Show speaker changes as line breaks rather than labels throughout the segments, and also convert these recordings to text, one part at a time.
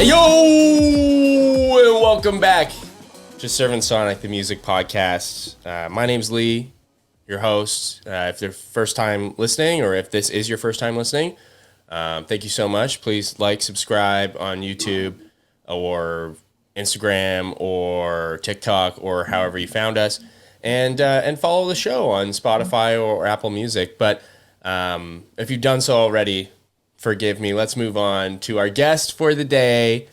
Hey, yo, and welcome back to Servin Sonic, the music podcast. My name's Lee, your host. If they're first time listening, or if this is your first time listening, thank you so much. Please like, subscribe on YouTube or Instagram or TikTok or however you found us, and follow the show on Spotify or Apple Music. But if you've done so already, forgive me. Let's move on to our guest for the day,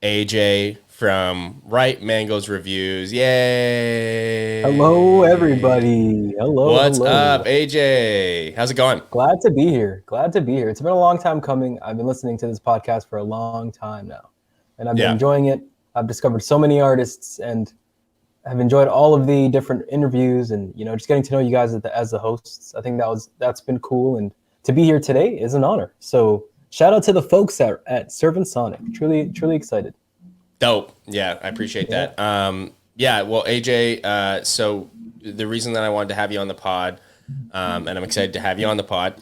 AJ from Right Mangoes Reviews. Yay!
Hello, everybody.
What's
Hello.
up, AJ? How's it going?
Glad to be here. It's been a long time coming. I've been listening to this podcast for a long time now, and I've been enjoying it. I've discovered so many artists, and I've enjoyed all of the different interviews, and just getting to know you guys as the hosts. I think that's been cool, and to be here today is an honor. So shout out to the folks at Servin Sonic. Truly excited.
Dope. Yeah, I appreciate that. Well, AJ, so the reason that I wanted to have you on the pod, and I'm excited to have you on the pod,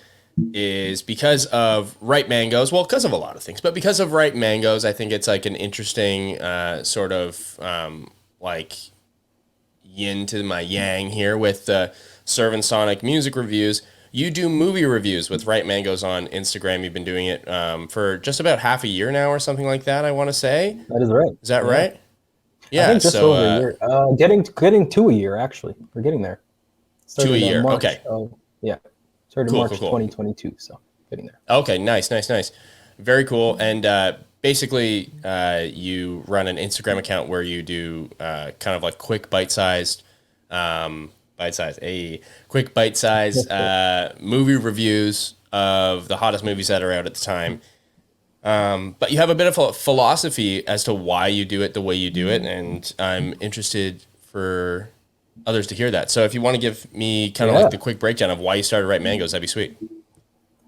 is because of Right Mangoes. Well, because of a lot of things, but because of Right Mangoes, I think it's like an interesting sort of like yin to my yang here with Servin Sonic music reviews. You do movie reviews with Right Mangoes on Instagram. You've been doing it for just about half a year now or something like that, I want to say.
That is right.
Is that right?
Yeah. I think just over a year. Getting to a year, actually. We're getting there.
To a year,
March,
okay.
Started March 2022, so getting there.
Okay, nice. Very cool. And basically, you run an Instagram account where you do kind of like quick bite-sized movie reviews of the hottest movies that are out at the time. But you have a bit of a philosophy as to why you do it the way you do it, and I'm interested for others to hear that. So if you want to give me kind of like the quick breakdown of why you started Right Mangoes, that'd be sweet.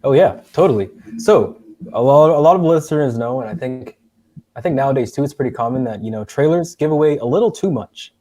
Oh yeah, totally. So a lot of listeners know, and I think nowadays too, it's pretty common that trailers give away a little too much.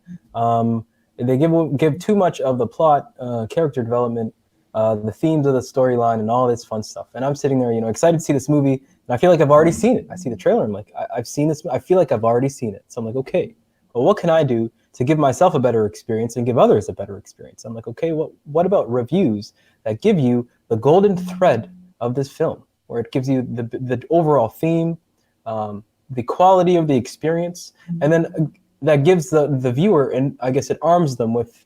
They give too much of the plot, character development, the themes of the storyline, and all this fun stuff. And I'm sitting there, excited to see this movie, and I feel like I've already seen it. I see the trailer, I'm like, I've seen this. I feel like I've already seen it. So I'm like, okay, well, what can I do to give myself a better experience and give others a better experience? I'm like, okay, well, what about reviews that give you the golden thread of this film, where it gives you the overall theme, the quality of the experience, and then that gives the viewer, and I guess it arms them with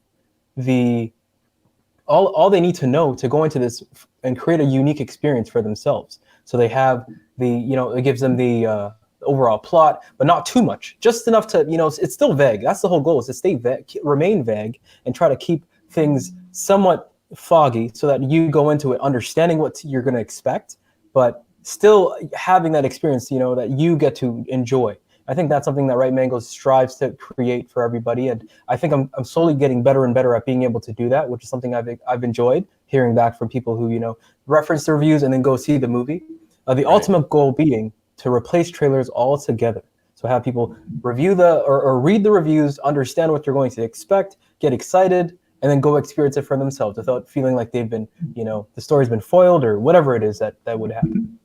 all they need to know to go into this and create a unique experience for themselves. So they have it gives them the overall plot, but not too much, just enough to, it's still vague. That's the whole goal, is to stay vague, remain vague, and try to keep things somewhat foggy so that you go into it understanding what you're going to expect, but still having that experience, that you get to enjoy. I think that's something that Right Mangoes strives to create for everybody, and I think I'm slowly getting better and better at being able to do that, which is something I've enjoyed hearing back from people who reference the reviews and then go see the movie. The ultimate goal being to replace trailers altogether. So have people review or read the reviews, understand what they're going to expect, get excited, and then go experience it for themselves without feeling like they've been, the story's been foiled or whatever it is that would happen.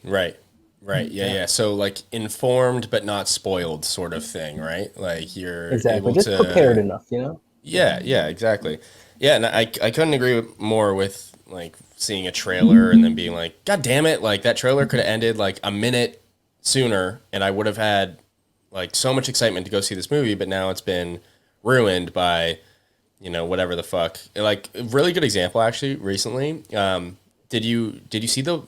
Right. Yeah. So like informed but not spoiled sort of thing, right? Like you're able
just prepared enough,
Yeah, exactly. Yeah, and I couldn't agree more with like seeing a trailer and then being like, God damn it, like that trailer could have ended like a minute sooner and I would have had like so much excitement to go see this movie, but now it's been ruined by, whatever the fuck. Like a really good example actually recently. Did you see the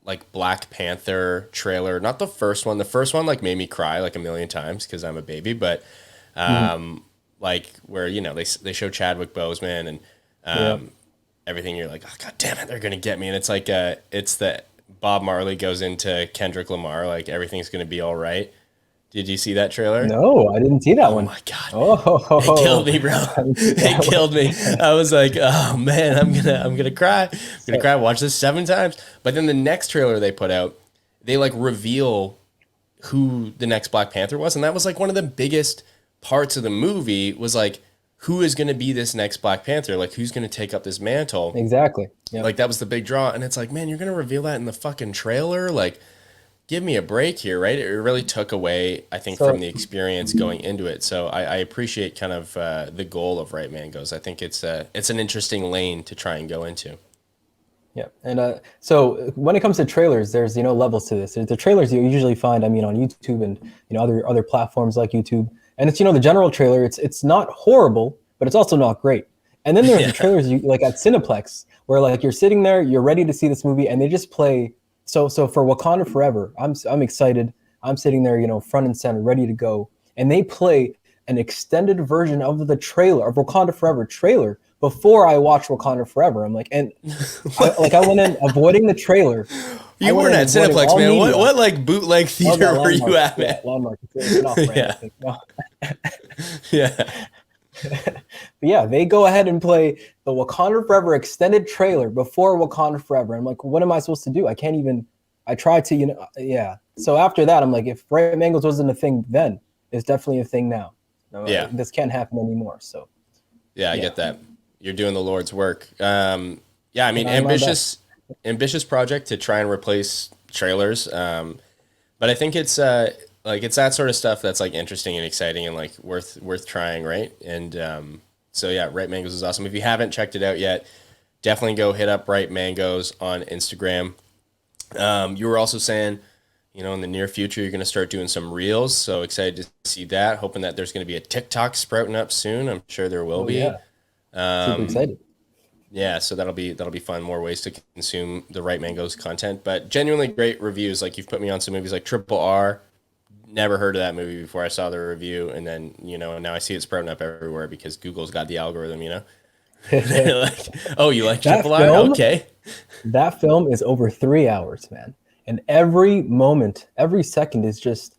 like Black Panther trailer? Not the first one. The first one like made me cry like a million times because I'm a baby, but like where they show Chadwick Boseman and everything. You're like, oh god damn it, they're gonna get me. And it's like it's that Bob Marley goes into Kendrick Lamar, like everything's gonna be all right. Did you see that trailer?
No, I didn't see that one.
Oh my god! They killed me, bro. They killed me. I was like, oh man, I'm gonna cry. I'm gonna cry. Watch this 7 times. But then the next trailer they put out, they like reveal who the next Black Panther was, and that was like one of the biggest parts of the movie. Was like, who is gonna be this next Black Panther? Like, who's gonna take up this mantle?
Exactly. Yep.
Like that was the big draw, and it's like, man, you're gonna reveal that in the fucking trailer, like. give me a break here, right? It really took away, I think, from
So
the experience going into it. So I appreciate kind of the goal of Right Mangoes. I think it's an interesting lane to try and go into.
yeah, and so when it comes to trailers, there's levels to this. There's the trailers you usually find, I mean, on YouTube and other platforms like YouTube, and it's the general trailer. It's not horrible, but it's also not great. And then there's the
Yeah,
trailers you like at Cineplex, where like you're sitting there, you're ready to see this movie, and they just play. So for Wakanda Forever, I'm excited. I'm sitting there, front and center, ready to go, and they play an extended version of the trailer of Wakanda Forever trailer before I watch Wakanda Forever. I'm like, and I went in avoiding the trailer. I
you
went
weren't
in
at
avoiding
Cineplex,
all
man.
media.
What like bootleg
I was at
theater were you
Landmark.
at,
Yeah,
man?
Landmark. It's an off-brand, I
Yeah,
think. No.
yeah,
But yeah, they go ahead and play the Wakanda Forever extended trailer before Wakanda Forever. I'm like, what am I supposed to do? I can't even. I tried to, yeah. So after that, I'm like, if Right Mangles wasn't a thing then, it's definitely a thing now. No,
yeah,
this can't happen anymore. So
yeah. I
yeah,
get that. You're doing the Lord's work. Yeah. I mean,
trying my best.
ambitious project to try and replace trailers. But I think it's like it's that sort of stuff that's like interesting and exciting and like worth trying, right? And so yeah, Right Mangoes is awesome. If you haven't checked it out yet, definitely go hit up Right Mangoes on Instagram. You were also saying, in the near future you're going to start doing some reels. So excited to see that. Hoping that there's going to be a TikTok sprouting up soon. I'm sure there will
Oh
be.
yeah, super excited.
Yeah, so that'll be fun. More ways to consume the Right Mangoes content, but genuinely great reviews. Like you've put me on some movies like Triple R. Never heard of that movie before I saw the review, and then now I see it sprouting up everywhere because Google's got the algorithm. They're like, oh, you like
That
Triple R?
film,
Okay.
that film is over 3 hours, man. And every moment, every second is just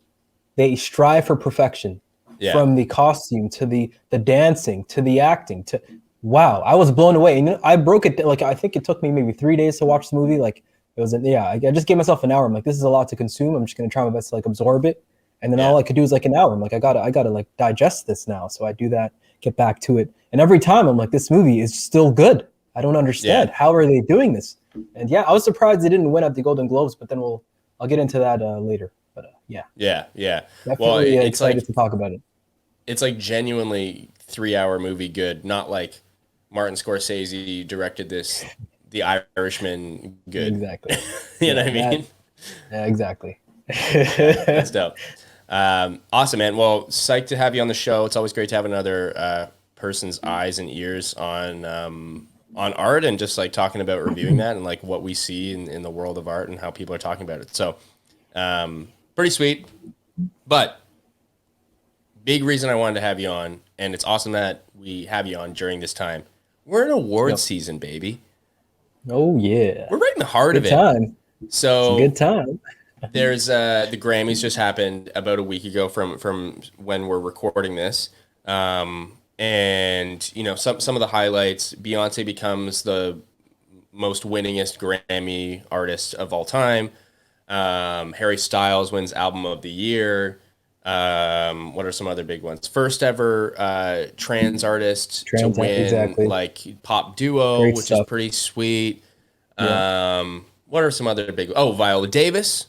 they strive for perfection,
Yeah,
from the costume to the dancing to the acting to wow, I was blown away. And I broke it like I think it took me maybe 3 days to watch the movie. Like it was yeah, I just gave myself an hour. I'm like, this is a lot to consume. I'm just gonna try my best to like absorb it. And then
yeah,
all I could do is like an hour. I'm like, I gotta like digest this now. So I do that, get back to it. And every time I'm like, this movie is still good. I don't
yeah,
understand. How are they doing this? And yeah, I was surprised they didn't win at the Golden Globes, but then I'll get into that later. But yeah,
yeah, yeah. Well,
definitely excited to talk about it.
it's like genuinely 3 hour movie good, not like Martin Scorsese directed this, The Irishman good.
Exactly.
You know
Yeah,
what I mean?
yeah, exactly.
Yeah, that's dope. Awesome, man. Well, psyched to have you on the show. It's always great to have another person's eyes and ears on art and just like talking about reviewing that and like what we see in the world of art and how people are talking about it. So, pretty sweet. But big reason I wanted to have you on, and it's awesome that we have you on during this time. We're in award
Yep.
season, baby.
Oh yeah,
We're right in the heart of
good
it.
time. It's a
So
good time.
there's the Grammys just happened about a week ago from when we're recording this. And some of the highlights, Beyonce becomes the most winningest Grammy artist of all time. Harry Styles wins Album of the Year. What are some other big ones? First ever trans artist to win
Exactly.
like pop duo,
Great
which is
stuff.
pretty sweet.
Yeah.
What are some other big? Oh, Viola Davis.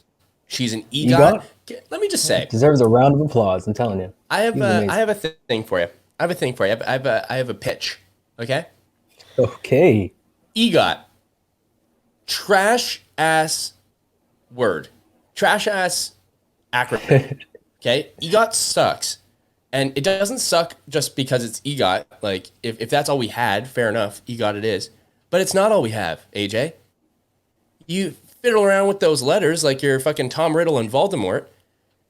She's an EGOT.
EGOT
Let me just say,
deserves a round of applause. I'm telling you,
I
he's amazing.
have a thing for you. I have a thing for you. I have a pitch. Okay.
Okay.
EGOT. Trash ass word. Trash ass acronym. Okay. EGOT sucks. And it doesn't suck just because it's EGOT. Like, if that's all we had, fair enough. EGOT it is. But it's not all we have, AJ. You fiddle around with those letters like you're fucking Tom Riddle and Voldemort,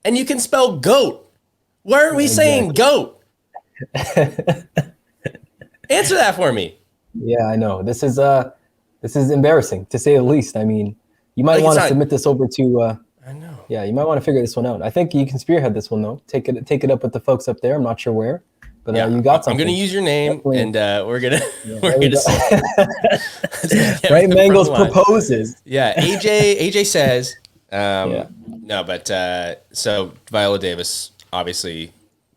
and you can spell goat. Why aren't we saying
Exactly.
goat? Answer that for me.
Yeah, I know. This is embarrassing to say the least. I mean, you might
Like, it's
want to
not.
submit this over to.
I know.
Yeah, you might want to figure this one out. I think you can spearhead this one though. Take it up with the folks up there. I'm not sure where, but
Yeah,
you got
I'm gonna
something.
use your name,
Definitely.
and we're gonna
Yeah,
we're
there we
gonna
go.
see.
Right, Mangles
From the line.
proposes.
Yeah, AJ says.
Yeah,
No, but so Viola Davis, obviously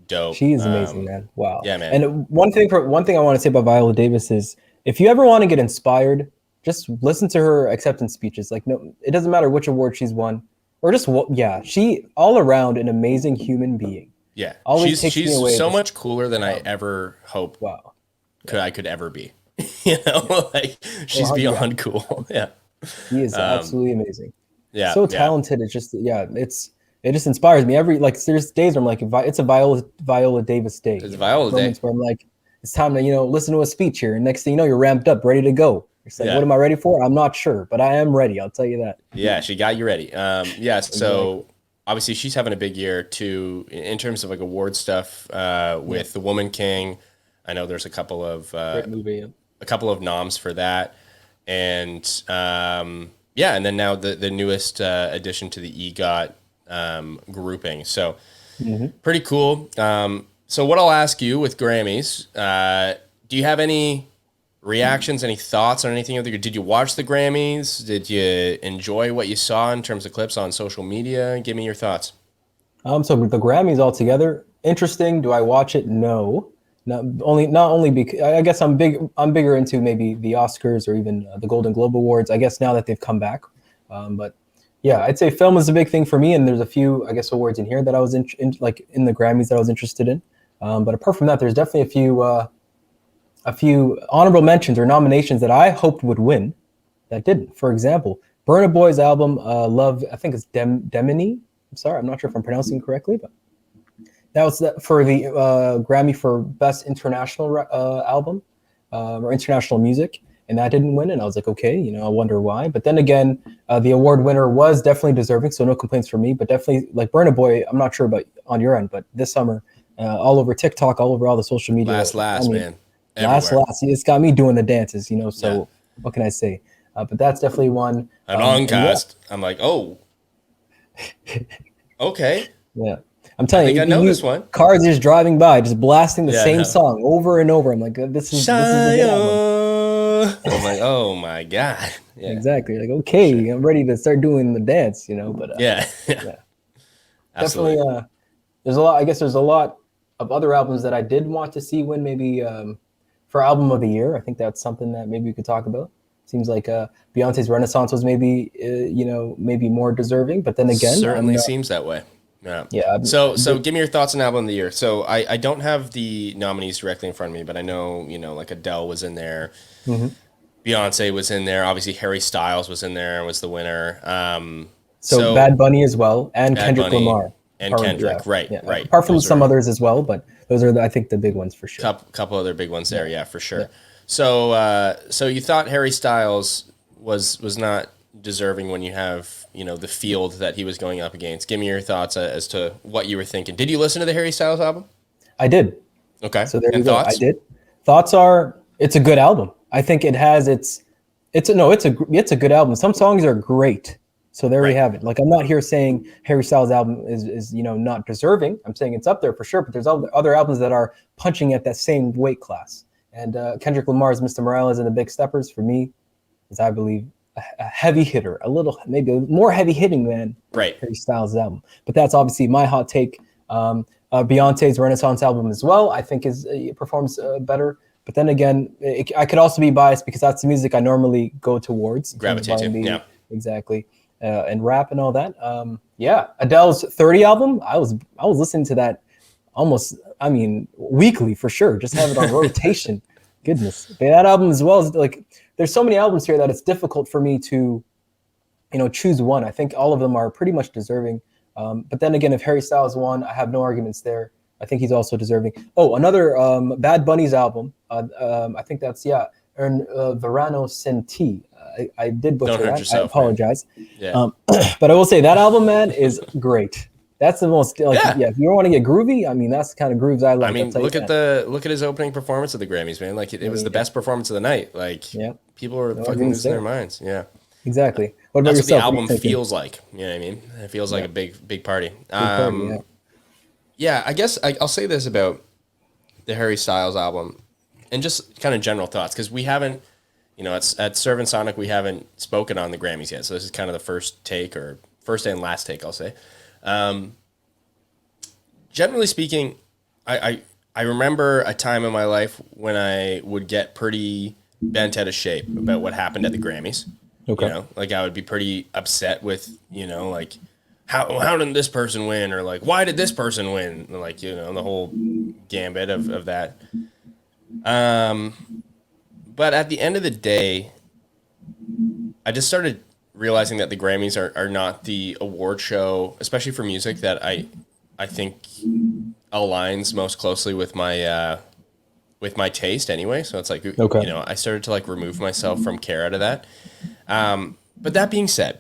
dope.
she is amazing, man. Wow.
Yeah, man.
And one thing I want to say about Viola Davis is, if you ever want to get inspired, just listen to her acceptance speeches. Like, no, it doesn't matter which award she's won. or just yeah, she all around an amazing human being.
Yeah,
Always
she's
takes me
she's
away.
so
Just
much cooler than I
wow,
ever hoped
wow.
I could ever be. You know, like she's
Yeah,
beyond cool. Yeah.
she is
Um,
absolutely amazing.
yeah,
So
yeah.
talented. It's just yeah, it just inspires me. Every like there's days where I'm like it's a Viola Davis day.
It's
You know,
Viola Day.
moments where I'm like it's time to listen to a speech here, and next thing you know you're ramped up, ready to go. It's like what
Yeah.
am I ready for? I'm not sure, but I am ready. I'll tell you that.
Yeah, she got you ready. Yeah,
Exactly.
so obviously she's having a big year too in terms of like award stuff
Yeah.
with the Woman King. I know there's
Great movie. Yeah.
a couple of noms for that, and yeah, and then now the newest addition to the EGOT grouping. So
Hmm.
pretty cool. So what I'll ask you with Grammys, do you have any reactions, any thoughts on anything of the? Did you watch the Grammys? Did you enjoy what you saw in terms of clips on social media? Give me your thoughts.
So the Grammys altogether, interesting. Do I watch it? No. Not only because I guess I'm bigger into maybe the Oscars or even the Golden Globe Awards. I guess now that they've come back, but yeah, I'd say film is a big thing for me. And there's a few I guess awards in here that I was like in the Grammys that I was interested in. But apart from that, there's definitely a few honorable mentions or nominations that I hoped would win that didn't. For example, Burna Boy's album "Love," I think it's Demini. I'm sorry, I'm not sure if I'm pronouncing it correctly, but that was for the Grammy for Best International Album or International Music, and that didn't win. And I was like, okay, I wonder why. But then again, the award winner was definitely deserving, so no complaints from me. But definitely, like Burna Boy, I'm not sure about on your end, but this summer, all over TikTok, all over all the social media, I
Last
mean,
man,
last,
everywhere.
it's got me doing the dances,
Yeah,
So what can I say? But that's definitely one.
an
And yeah,
on-cast. I'm like, oh, okay.
yeah. I'm
I
telling
think
you,
I know this one.
cars just driving by, just blasting the
Yeah,
same
no.
song over and over. I'm like, this is a good album.
Shia. I'm like, oh my god. Yeah,
Exactly. Like,
for sure.
okay, I'm ready to start doing the dance. But
Yeah, yeah,
yeah, definitely.
absolutely.
There's a lot. I guess there's a lot of other albums that I did want to see win. Maybe for album of the year. I think that's something that maybe we could talk about. Seems like Beyonce's Renaissance was maybe maybe more deserving. But then again, I'm
Certainly
not.
seems that way. Yeah.
Yeah,
So give me your thoughts on album of the year. So I don't have the nominees directly in front of me, but I know, like Adele was in there.
mhm.
Beyonce was in there. Obviously Harry Styles was in there and was the winner.
So
So
Bad Bunny as well, and
Bad
Kendrick
Bunny
Lamar.
and
Yeah,
Kendrick. Right,
yeah.
right.
Apart from
Those
some
are
others as well, but those are I think the big ones for sure.
couple other big ones
Yeah,
there, yeah, for
yeah.
sure. So so you thought Harry Styles was not deserving when you have, the field that he was going up against. Give me your thoughts as to what you were thinking. Did you listen to the Harry Styles album?
I did.
Okay.
So there you
And
go. I
thoughts?
did. Thoughts are it's a good album. I think it has it's a no, it's a good album. Some songs are great. So there we
Right.
have it. Like I'm not here saying Harry Styles album is not deserving. I'm saying it's up there for sure, but there's other albums that are punching at that same weight class. And Kendrick Lamar's Mr. Morales and the Big Steppers for me is I believe a heavy hitter, a little maybe more heavy hitting than
Right.
Harry Styles' album. But that's obviously my hot take. Beyonce's Renaissance album as well, I think is performs better. But then again, I could also be biased because that's the music I normally go towards in terms of
Gravitate to.
R&B,
Yeah.
exactly, and rap and all that. Yeah, Adele's 30 album, I was listening to that almost, I mean, weekly for sure. Just have it on rotation. Goodness, but that album as well is like there's so many albums here that it's difficult for me to choose one. I think all of them are pretty much deserving. But then again, if Harry Styles won, I have no arguments there. I think he's also deserving. Oh, another Bad Bunny's album. I think that's Verano Senti. I did
Don't
butcher
hurt
that. I
yourself, man.
apologize.
Yeah.
But I will say that album, man, is great. That's the most like
Yeah.
yeah. If you want to get groovy, I mean that's the kind of grooves I like.
I mean,
I'll tell you that.
look at his opening performance of the Grammys, man. Like it
I
was the
mean,
best performance of the night. Like
yeah,
people were
no
fucking
arguments
losing their
there.
minds. Yeah.
Exactly. What about
That's what the
yourself? What are you
album
thinking?
feels like. You know what I mean? It feels like
Yeah,
a big party.
big party. Yeah.
Yeah, I guess I'll say this about the Harry Styles album and just kind of general thoughts because we haven't, at Servin Sonic, we haven't spoken on the Grammys yet. So this is kind of the first take or first and last take, I'll say. Generally speaking, I remember a time in my life when I would get pretty bent out of shape about what happened at the Grammys.
Okay.
Like I would be pretty upset with, like how did this person win, or like why did this person win, and like the whole gambit of that. But at the end of the day, I just started realizing that the Grammys are not the award show, especially for music, that I think aligns most closely with my taste anyway. So it's like,
Okay.
I started to like remove myself from care out of that. But that being said,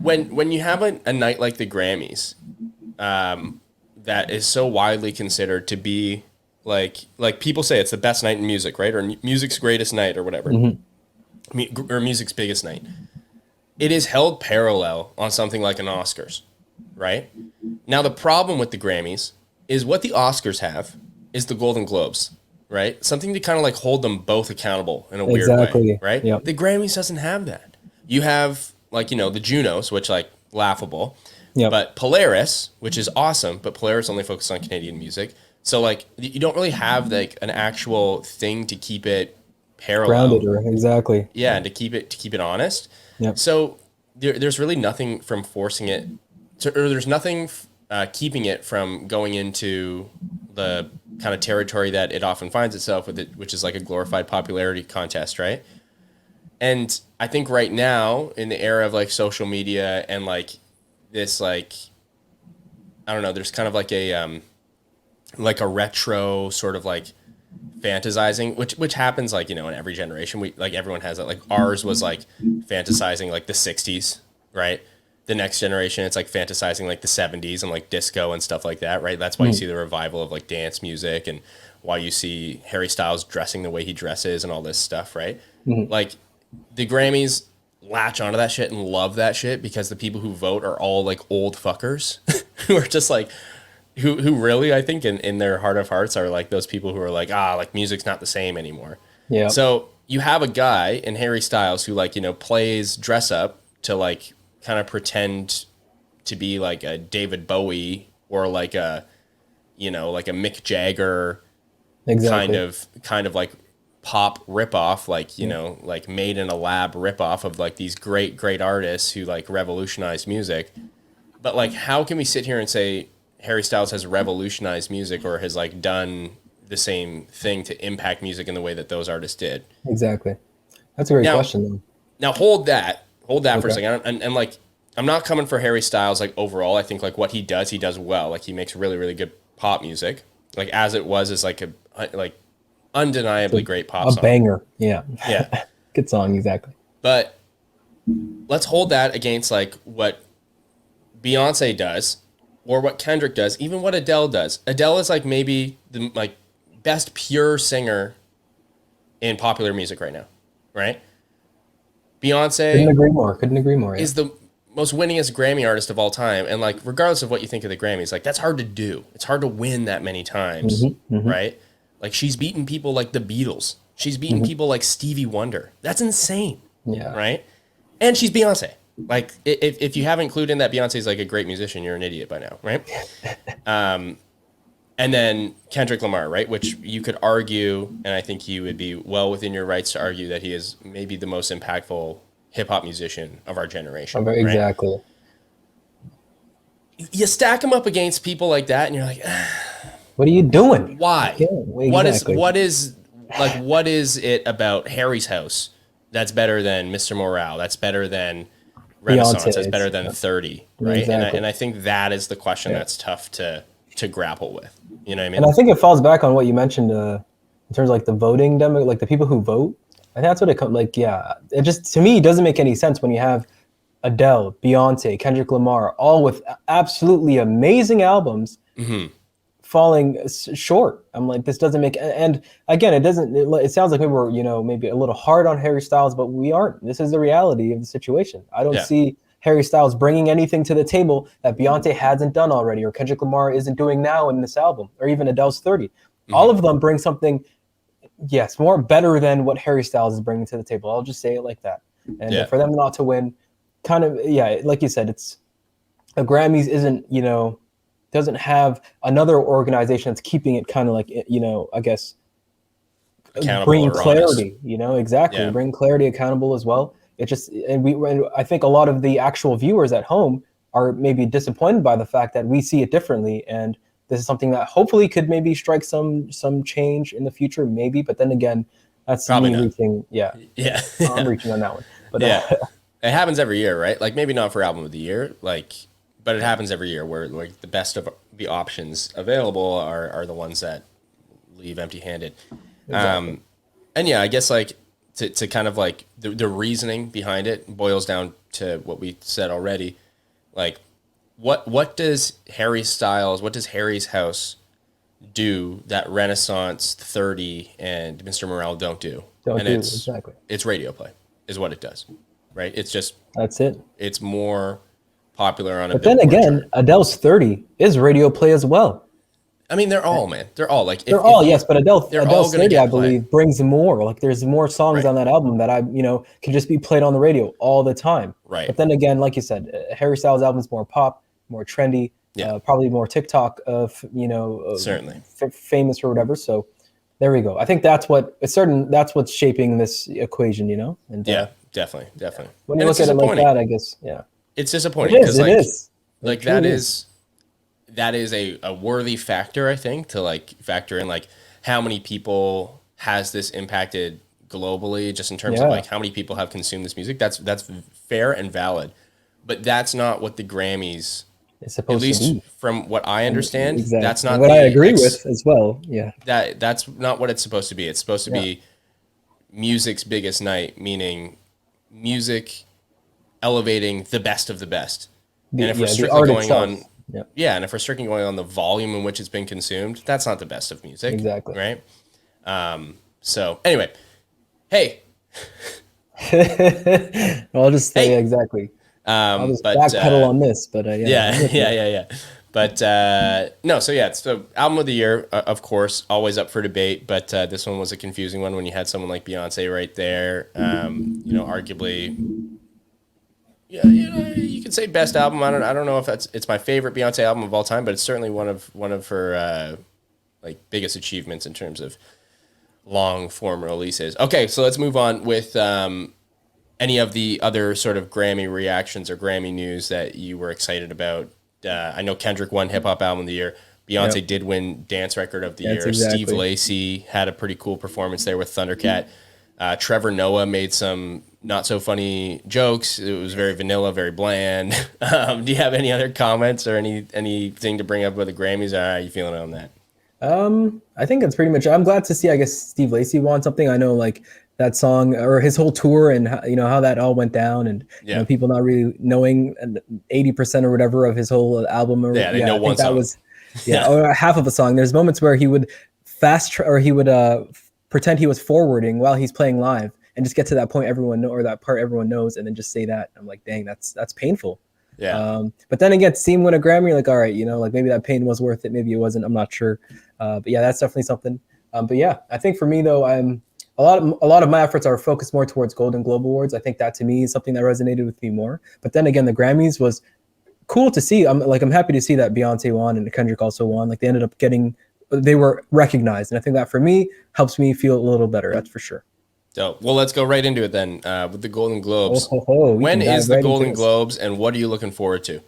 when you have a night like the Grammys, that is so widely considered to be like people say it's the best night in music, right? Or music's greatest night or whatever, or music's biggest night. It is held parallel on something like an Oscars, right? Now the problem with the Grammys is what the Oscars have is the Golden Globes, right? Something to kind of like hold them both accountable in a weird way, right?
Yep.
The Grammys doesn't have that. You have like, the Junos, which like laughable,
Yep.
but Polaris, which is awesome, but Polaris only focuses on Canadian music. So like you don't really have like an actual thing to keep it parallel.
Grounded, or exactly.
Yeah, and to keep it honest.
Yep.
So there's really nothing from forcing it or there's nothing keeping it from going into the kind of territory that it often finds itself with it, which is like a glorified popularity contest, right? And I think right now in the era of like social media and like this, like, I don't know, there's kind of like a retro sort of like fantasizing, which happens like, in every generation. We like everyone has that. Like ours was like fantasizing like the 60s, right? The next generation, it's like fantasizing like the 70s and like disco and stuff like that, right? That's why you see the revival of like dance music and why you see Harry Styles dressing the way he dresses and all this stuff, right? Like the Grammys latch onto that shit and love that shit because the people who vote are all like old fuckers who are just like who really, I think in their heart of hearts are like those people who are like, like music's not the same anymore.
Yeah.
So you have a guy in Harry Styles who like, plays dress up to like kind of pretend to be like a David Bowie or like a, like a Mick Jagger
Exactly.
kind of like pop ripoff, like, like made in a lab ripoff of like these great artists who like revolutionized music. But like, how can we sit here and say Harry Styles has revolutionized music or has like done the same thing to impact music in the way that those artists did?
Exactly. That's a great question, though.
Now hold that for a
Okay.
second. And like, I'm not coming for Harry Styles, like overall. I think like what he does well. Like he makes really, really good pop music. Like As It Was is like like undeniably great pop
A
song.
banger. Yeah.
Yeah.
Good song. Exactly.
But let's hold that against like what Beyonce does or what Kendrick does, even what Adele does. Adele is like maybe the like best pure singer in popular music right now, right? Beyonce
Couldn't agree more. Yeah.
is the most winningest Grammy artist of all time. And like, regardless of what you think of the Grammys, like that's hard to do. It's hard to win that many times, right? Like she's beaten people like the Beatles. She's beaten people like Stevie Wonder. That's insane,
Yeah.
right? And she's Beyonce. Like if you haven't clued in that Beyonce's like a great musician, you're an idiot by now, right? And then Kendrick Lamar, right? Which you could argue, and I think you would be well within your rights to argue that he is maybe the most impactful hip hop musician of our generation. Right?
Exactly.
You stack him up against people like that, and you're like,
What are you doing?
why?
Yeah, exactly.
What is it about Harry's House that's better than Mr. Morale? That's better than Renaissance?
Beyonce,
That's better than 30, right?
Exactly.
And I think that is the question that's tough to grapple with. You know what I mean?
And I think it falls back on what you mentioned in terms of like the voting demo, like the people who vote. I think that's what it comes like. Yeah, it just to me it doesn't make any sense when you have Adele, Beyonce, Kendrick Lamar, all with absolutely amazing albums, falling short. I'm like, this doesn't make. And again, it doesn't. It sounds like maybe we're maybe a little hard on Harry Styles, but we aren't. This is the reality of the situation. I don't see Harry Styles bringing anything to the table that Beyonce hasn't done already, or Kendrick Lamar isn't doing now in this album, or even Adele's 30. All of them bring something, yes, more better than what Harry Styles is bringing to the table. I'll just say it like that. And for them not to win, kind of, like you said, it's a Grammys isn't, doesn't have another organization that's keeping it kind of like, I guess, bringing clarity, bring clarity, accountable as well. It just, and I think a lot of the actual viewers at home are maybe disappointed by the fact that we see it differently, and this is something that hopefully could maybe strike some change in the future, maybe. But then again, that's
Probably
me
not.
reaching. Yeah,
Yeah.
I'm reaching on that one. But
Yeah. It happens every year, right? Like maybe not for album of the year, like, but it happens every year where like the best of the options available are the ones that leave empty-handed.
exactly.
And yeah, I guess like to kind of like the reasoning behind it boils down to what we said already. Like what does Harry's house do that Renaissance 30 and Mr. Morale don't do?
Don't
And
do
it's
exactly.
it's radio play is what it does. Right? It's just
That's it.
it's more popular on a
But then
Billboard
again,
chart.
Adele's 30 is radio play as well.
I mean, they're all, man. They're all like
They're
if
all,
you
yes, but
they're all
Adele's
gonna
30, I
get play.
believe, brings more. Like there's more songs
Right.
on that album that can just be played on the radio all the time.
Right.
But then again, like you said, Harry Styles' album is more pop, more trendy,
Yeah.
probably more TikTok
Certainly.
famous or whatever. So there we go. I think that's what's shaping this equation, And
Yeah, definitely.
when you
And
look
it's
at it like
disappointing.
that, I guess, yeah.
It's
It
disappointing
is,
because
it
like
is.
like
It
that
truly
is a worthy factor, I think, to like factor in like how many people has this impacted globally, just in terms of
Yeah.
like how many people have consumed this music. That's fair and valid, but that's not what the Grammys,
It's
at
supposed to
least
be.
from what I understand,
Exactly.
that's not
what I
the
agree with as well. Yeah.
that's not what it's supposed to be. It's supposed to
Yeah.
be music's biggest night, meaning music elevating the best of the best. And if we're
the
strictly
art
going
itself.
on,
Yeah.
yeah, and if we're strictly going on the volume in which it's been consumed, that's not the best of music.
Exactly.
Right? So anyway, hey,
I'll just say
Hey.
exactly. I'll just
but
backpedal on this, but
yeah. But no, so yeah, so album of the year, of course, always up for debate. But this one was a confusing one when you had someone like Beyonce right there. Arguably, yeah, you could say best album. I don't know if it's my favorite Beyonce album of all time, but it's certainly one of her like biggest achievements in terms of long form releases. Okay, so let's move on with any of the other sort of Grammy reactions or Grammy news that you were excited about. I know Kendrick won Hip Hop Album of the Year. Beyonce
Yep.
did win Dance Record of the
That's
Year.
exactly.
Steve Lacy had a pretty cool performance there with Thundercat. Trevor Noah made some not so funny jokes. It was very vanilla, very bland. Do you have any other comments or anything to bring up with the Grammys? Or how are you feeling on that?
I think it's pretty much. I'm glad to see. I guess Steve Lacy won something. I know, like that song or his whole tour, and how that all went down, and
Yeah.
people not really knowing 80% or whatever of his whole album. Or
Yeah, they know
I think
one
that
song.
was or half of a song. There's moments where he would he would pretend he was forwarding while he's playing live, and just get to that point that part everyone knows, and then just say that. I'm like, dang, that's painful.
Yeah.
But then again, to see him win a Grammy, you're like, all right, like maybe that pain was worth it, maybe it wasn't. I'm not sure. But yeah, that's definitely something. But yeah, I think for me though, a lot of my efforts are focused more towards Golden Globe Awards. I think that to me is something that resonated with me more. But then again, the Grammys was cool to see. I'm happy to see that Beyonce won and Kendrick also won. Like they were recognized, and I think that for me helps me feel a little better. That's for sure.
So, well, let's go right into it then with the Golden Globes.
We
When
can dive
is the
right into
Golden
this.
Globes, and what are you looking forward to?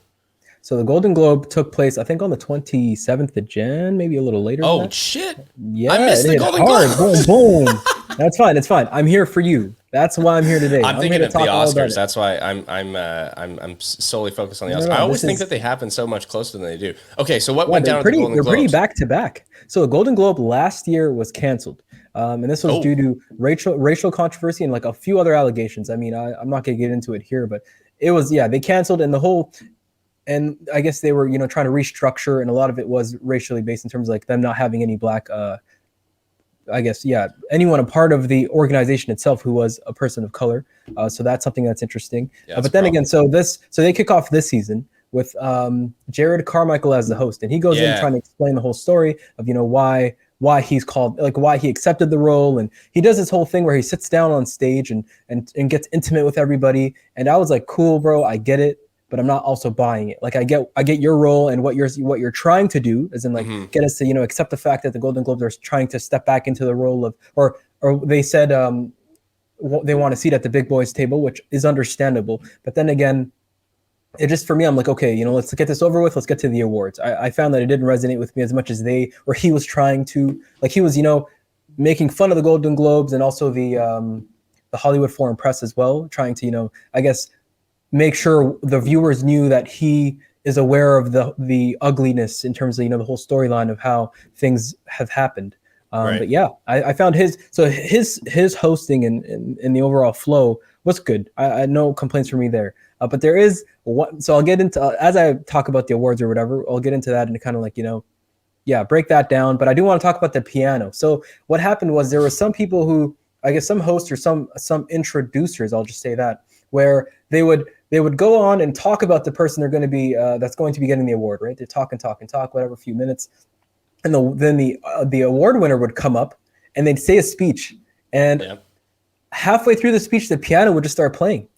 So the Golden Globe took place, I think, on the 27th of Jan, maybe a little later. than
Oh
that.
shit!
Yeah,
I missed
it
the
hit
Golden
hard.
Globes.
Boom, boom. That's fine. It's fine. I'm here for you. That's why I'm here today.
I'm
here
thinking
to
of the
talk all about
Oscars.
it.
That's why I'm solely focused on the
No,
Oscars.
no,
I always
this
think
is-
that they happen so much closer than they do. Okay, so what
Yeah,
went down at the Golden
they're pretty
Globes?
back to back. So the Golden Globe last year was canceled. And this was
Oh.
due to racial controversy and like a few other allegations. I mean, I'm not going to get into it here, but it was, they canceled, and I guess they were, trying to restructure, and a lot of it was racially based in terms of like them not having any black, anyone a part of the organization itself who was a person of color. So that's something that's interesting.
Yeah, that's
but then
a
again, so they kick off this season with Jared Carmichael as the host, and he goes in
Yeah.
trying to explain the whole story of why he's called, like why he accepted the role, and he does this whole thing where he sits down on stage and gets intimate with everybody. And I was like, cool, bro, I get it, but I'm not also buying it. Like I get your role and what you're trying to do, as in like get us to accept the fact that the Golden Globes are trying to step back into the role of, or they said they want a seat at the big boys table, which is understandable. But then again, it just for me, I'm like, okay, let's get this over with. Let's get to the awards. I found that it didn't resonate with me as much as he was trying to, like he was, making fun of the Golden Globes and also the Hollywood Foreign Press as well, trying to, I guess make sure the viewers knew that he is aware of the ugliness in terms of the whole storyline of how things have happened.
Right.
But yeah, I found his hosting and in the overall flow was good. I had no complaints from me there. But there is one, so I'll get into as I talk about the awards or whatever. I'll get into that and kind of like break that down. But I do want to talk about the piano. So what happened was there were some people who, I guess, some hosts or some introducers, I'll just say that, where they would go on and talk about the person they're going to be that's going to be getting the award, right? They talk and talk and talk, whatever, a few minutes, and then the award winner would come up and they'd say a speech, and halfway through the speech, the piano would just start playing.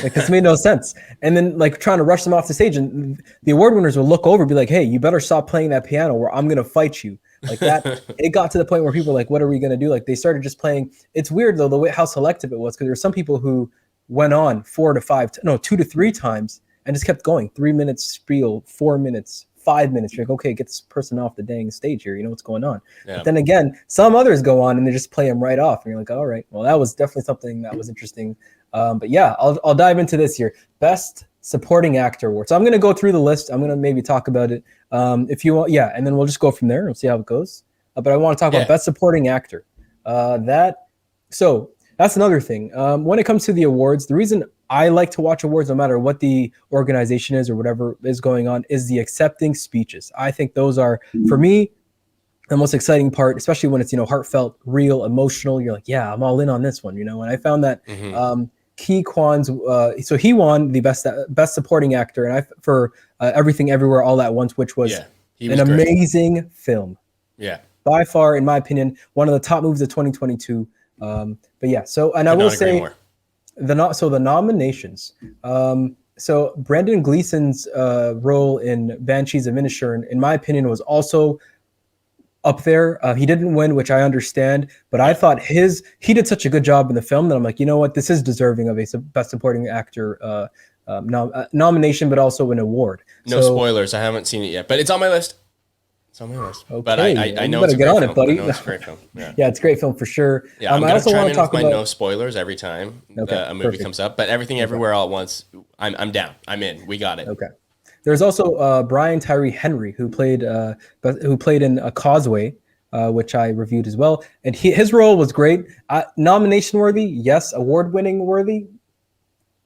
Like this made no sense. And then like trying to rush them off the stage, and the award winners would look over and be like, hey, you better stop playing that piano or I'm going to fight you. Like that. It got to the point where people were like, what are we going to do? Like they started just playing. It's weird though, the way how selective it was, because there were some people who went on 2 to 3 times and just kept going. 3 minutes spiel, 4 minutes, 5 minutes. You're like, okay, get this person off the dang stage here. You know what's going on. Yeah. But then again, some others go on and they just play them right off. And you're like, all right, well, that was definitely something that was interesting. But yeah, I'll dive into this here. Best Supporting Actor Award. So I'm going to go through the list. I'm going to maybe talk about it if you want. Yeah, and then we'll just go from there and see how it goes. But I want to talk about Best Supporting Actor. So that's another thing. When it comes to the awards, the reason I like to watch awards, no matter what the organization is or whatever is going on, is the accepting speeches. I think those are, for me, the most exciting part, especially when it's, heartfelt, real, emotional. You're like, yeah, I'm all in on this one, And I found that Ki Kwan's, so he won the best supporting actor, and for Everything Everywhere All at Once, which was an amazing film.
Yeah, by
far, in my opinion, one of the top movies of 2022. But yeah, so and I will say the nominations. So Brendan Gleeson's role in Banshees of Inisherin, in my opinion, was also up there. He didn't win, which I understand, but I thought he did such a good job in the film that I'm like, you know what, this is deserving of a Best Supporting Actor nomination, but also an award.
No spoilers. I haven't seen it yet, but it's on my list. It's on my list.
Okay,
but I know it's a great film. I know it's a great film. Yeah,
it's a great film for sure.
Yeah, I'm going to chime in with my no spoilers every time a movie comes up, but Everything Everywhere All at Once, I'm down. I'm in. We got it.
Okay. There's also Brian Tyree Henry, who played in A Causeway, which I reviewed as well, and his role was great. Nomination worthy, yes. Award winning worthy,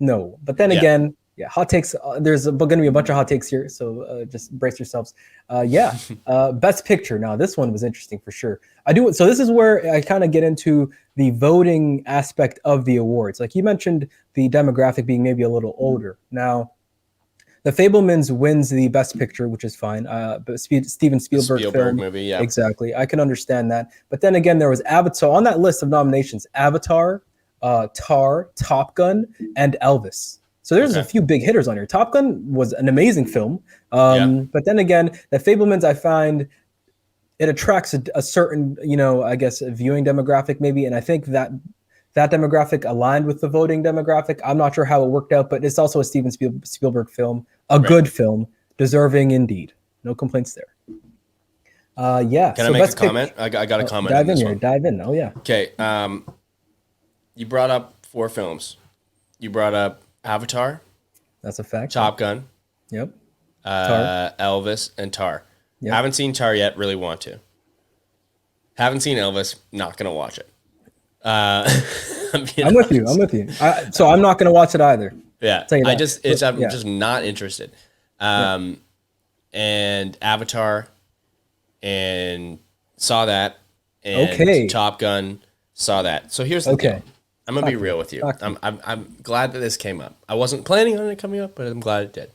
no. But then again, hot takes. There's going to be a bunch of hot takes here, so just brace yourselves. Best Picture. Now this one was interesting for sure. So this is where I kind of get into the voting aspect of the awards. Like you mentioned, the demographic being maybe a little older. Now, The Fabelmans wins the Best Picture, which is fine. But Steven Spielberg film
movie, yeah,
exactly. I can understand that. But then again, there was Avatar. So on that list of nominations, Avatar, Tar, Top Gun, and Elvis. So there's a few big hitters on here. Top Gun was an amazing film. But then again, The Fabelmans, I find it attracts a certain, I guess, a viewing demographic maybe. And I think that demographic aligned with the voting demographic. I'm not sure how it worked out, but it's also a Steven Spielberg film, good film, deserving indeed. No complaints there.
Can I make a comment? I got a comment.
Dive in here. Dive in. Oh yeah.
Okay. You brought up 4 films. You brought up Avatar.
That's a fact.
Top Gun.
Yep.
Elvis and Tar. Yep. Haven't seen Tar yet. Really want to. Haven't seen Elvis. Not gonna watch it. I'm
with you. So I'm not gonna watch it either.
Yeah. I'm just not interested. And Avatar, and saw that, and Top Gun, saw that. So here's the deal. I'm gonna be real with you. I'm glad that this came up. I wasn't planning on it coming up, but I'm glad it did.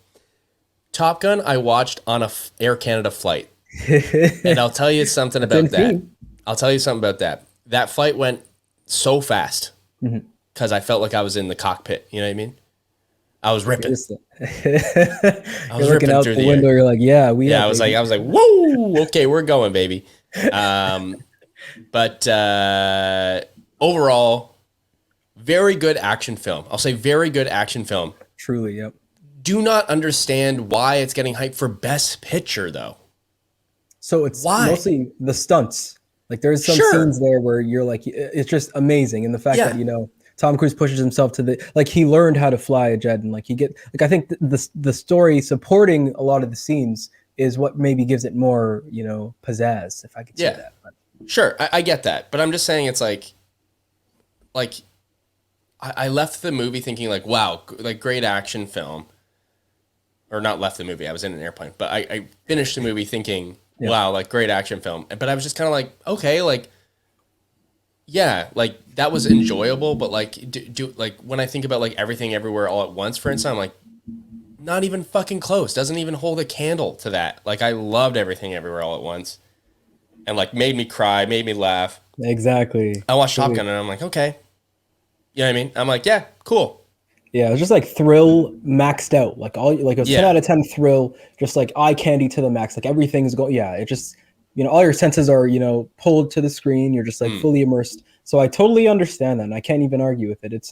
Top Gun, I watched on a Air Canada flight, and I'll tell you something about that. That flight went so fast because I felt like I was in the cockpit. You know what I mean? I was ripping.
I was ripping out through the window. Air. You're like, I was
like, whoa, okay, we're going, baby. But overall, very good action film. I'll say very good action film.
Truly, yep.
do not understand why it's getting hyped for Best Picture, though.
So it's
Why?
mostly the stunts. Like there's some
Sure.
scenes there where you're like, it's just amazing, and the fact
Yeah.
that Tom Cruise pushes himself to like he learned how to fly a jet, and like I think the story supporting a lot of the scenes is what maybe gives it more pizzazz, if I could say
Yeah.
that. But,
Sure, I get that, but I'm just saying it's like I left the movie thinking like, wow, like great action film, or not left the movie. I was in an airplane, but I finished the movie thinking, wow, like great action film. But I was just kind of like, okay, like, yeah, like that was enjoyable, but like, like when I think about like Everything Everywhere All at Once, for instance, I'm like, not even fucking close. Doesn't even hold a candle to that. Like I loved Everything Everywhere All at Once. And like made me cry, made me laugh.
exactly.
I watched Top Gun and I'm like, okay. You know what I mean? I'm like, yeah, cool.
Yeah, it was just like thrill maxed out. Like it was 10 out of 10 thrill, just like eye candy to the max. Like everything's going. Yeah, it just all your senses are pulled to the screen. You're just like fully immersed. So I totally understand that, and I can't even argue with it. It's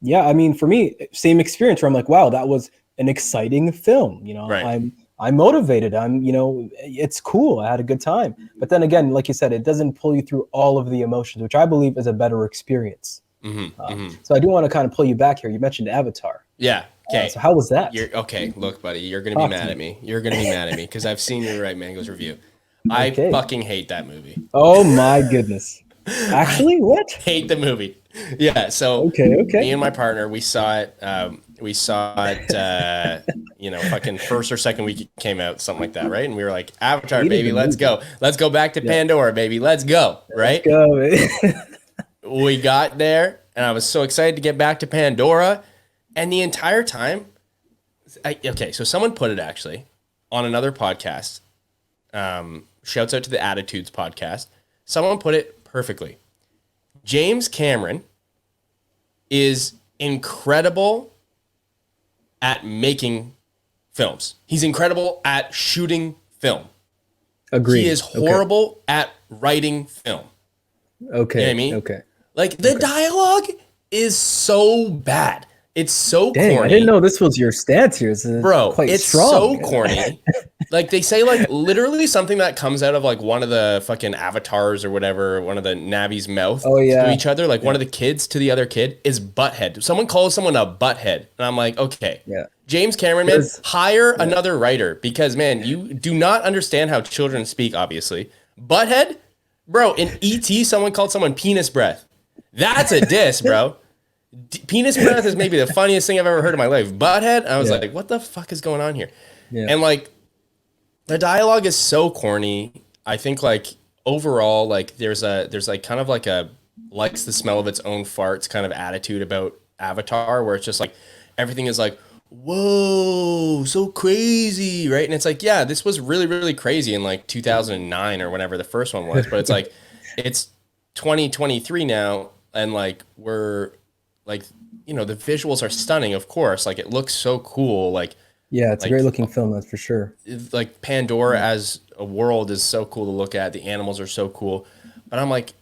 yeah. I mean, for me, same experience where I'm like, wow, that was an exciting film.
Right.
I'm motivated. It's cool. I had a good time. But then again, like you said, it doesn't pull you through all of the emotions, which I believe is a better experience. So I do want to kind of pull you back here. You mentioned Avatar.
Yeah. Okay.
So how was that?
Okay. Look, buddy, you're gonna be mad at me. You're gonna be mad at me because I've seen your Right Mangoes review. I fucking hate that movie.
Oh my goodness. Actually, what?
Hate the movie. Yeah. So
okay.
Me and my partner, we saw it. Fucking first or second week it came out, something like that, right? And we were like, Avatar, baby, let's go. Let's go back to Pandora, baby. Let's go. Right?
Let's go,
we got there, and I was so excited to get back to Pandora. And the entire time, so someone put it actually on another podcast. Shouts out to the Attitudes podcast. Someone put it perfectly. James Cameron is incredible at making films. He's incredible at shooting film.
Agreed.
He is horrible at writing film.
Okay.
You know what I mean?
Okay.
Like the dialogue is so bad. It's so corny.
I didn't know this was your stance here.
Bro,
quite
it's
strong.
so corny. Like they say like literally something that comes out of like one of the fucking avatars or whatever, one of the Navi's mouth to each other, like one of the kids to the other kid is butthead. Someone calls someone a butthead. And I'm like, okay.
Yeah.
James Cameron, man, hire another writer because man, you do not understand how children speak, obviously. Butthead? Bro, in E.T., someone called someone penis breath. That's a diss, bro. Penis breath is maybe the funniest thing I've ever heard in my life. Butthead, I was like, what the fuck is going on here? Yeah. And like the dialogue is so corny. I think like overall, like there's like kind of like a likes the smell of its own farts kind of attitude about Avatar, where it's just like everything is like, whoa, so crazy, right? And it's like, yeah, this was really, really crazy in like 2009 or whenever the first one was, but it's like it's 2023 now, and like we're like, the visuals are stunning, of course. Like it looks so cool. Like,
yeah, it's a great looking film, that's for sure.
Like Pandora as a world is so cool to look at. The animals are so cool. But I'm like,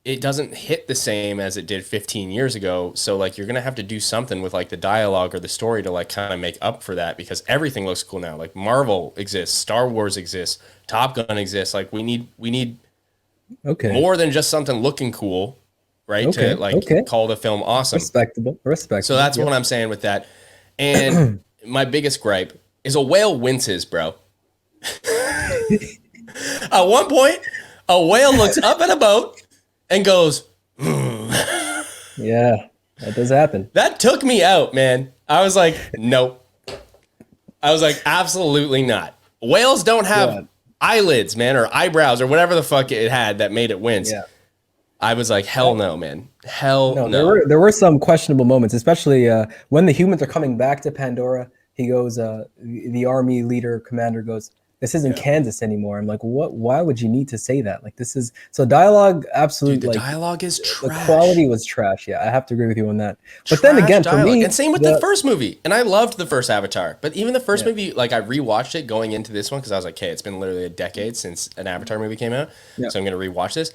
it doesn't hit the same as it did 15 years ago. So like you're going to have to do something with like the dialogue or the story to like kind of make up for that, because everything looks cool now. Like Marvel exists, Star Wars exists, Top Gun exists. Like we need more than just something looking cool. Right? To like call the film awesome. Respectable. So that's what I'm saying with that. And my biggest gripe is a whale winces, bro. At one point, a whale looks up at a boat and goes,
yeah, that does happen.
That took me out, man. I was like, nope. I was like, absolutely not. Whales don't have eyelids, man, or eyebrows or whatever the fuck it had that made it wince. Yeah. I was like, hell no, man. Hell no.
There were some questionable moments, especially when the humans are coming back to Pandora. He goes, the army leader, commander goes, this isn't Kansas anymore. I'm like, what? Why would you need to say that? Like, this is so dialogue. Absolutely,
the dialogue is trash.
The quality was trash. Yeah, I have to agree with you on that. But then again,
dialogue.
For me,
and same with the first movie. And I loved the first Avatar, but even the first movie, like I rewatched it going into this one because I was like, okay, it's been literally a decade since an Avatar movie came out, so I'm gonna rewatch this.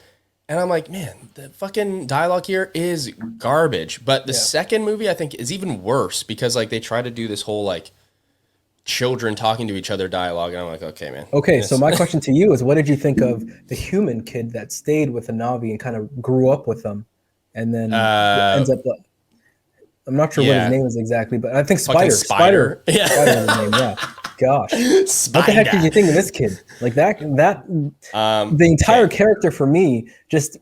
And I'm like, man, the fucking dialogue here is garbage. But the
Yeah.
second movie I think is even worse because like they try to do this whole like children talking to each other dialogue, and I'm like, okay, man.
Okay, so
This,
my question to you is, what did you think of the human kid that stayed with the Navi and kind of grew up with them, and then
uh,
ends up? I'm not sure what his
yeah,
name is exactly, but I think
fucking
Spider. Spider.
spider. Yeah,
Spider was his name. Yeah. Gosh, what the heck did
spider.
you think of this kid? Like that the entire
Okay,
character for me just,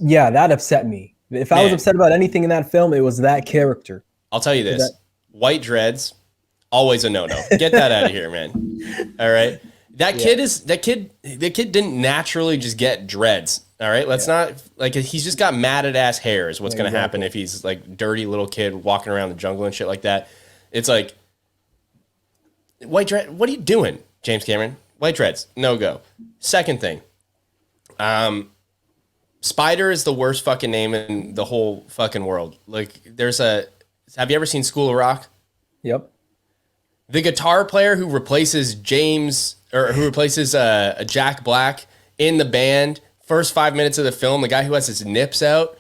yeah, that upset me. If I was
man.
upset about anything in that film, it was that character.
I'll tell you
That
this: white dreads, always a no-no. Get that out of here, man. All right. That
yeah,
kid is that kid. The kid didn't naturally just get dreads. All right. Let's
yeah,
not like he's just got matted ass hair. Is what's
yeah,
gonna happen
exactly.
if he's like dirty little kid walking around the jungle and shit like that. It's like white dread. What are you doing, James Cameron? White dreads, no go. Second thing, Spider is the worst fucking name in the whole fucking world. Like, there's a. Have you ever seen School of Rock?
Yep.
The guitar player who replaces James or who replaces a Jack Black in the band, first 5 minutes of the film, the guy who has his nips out,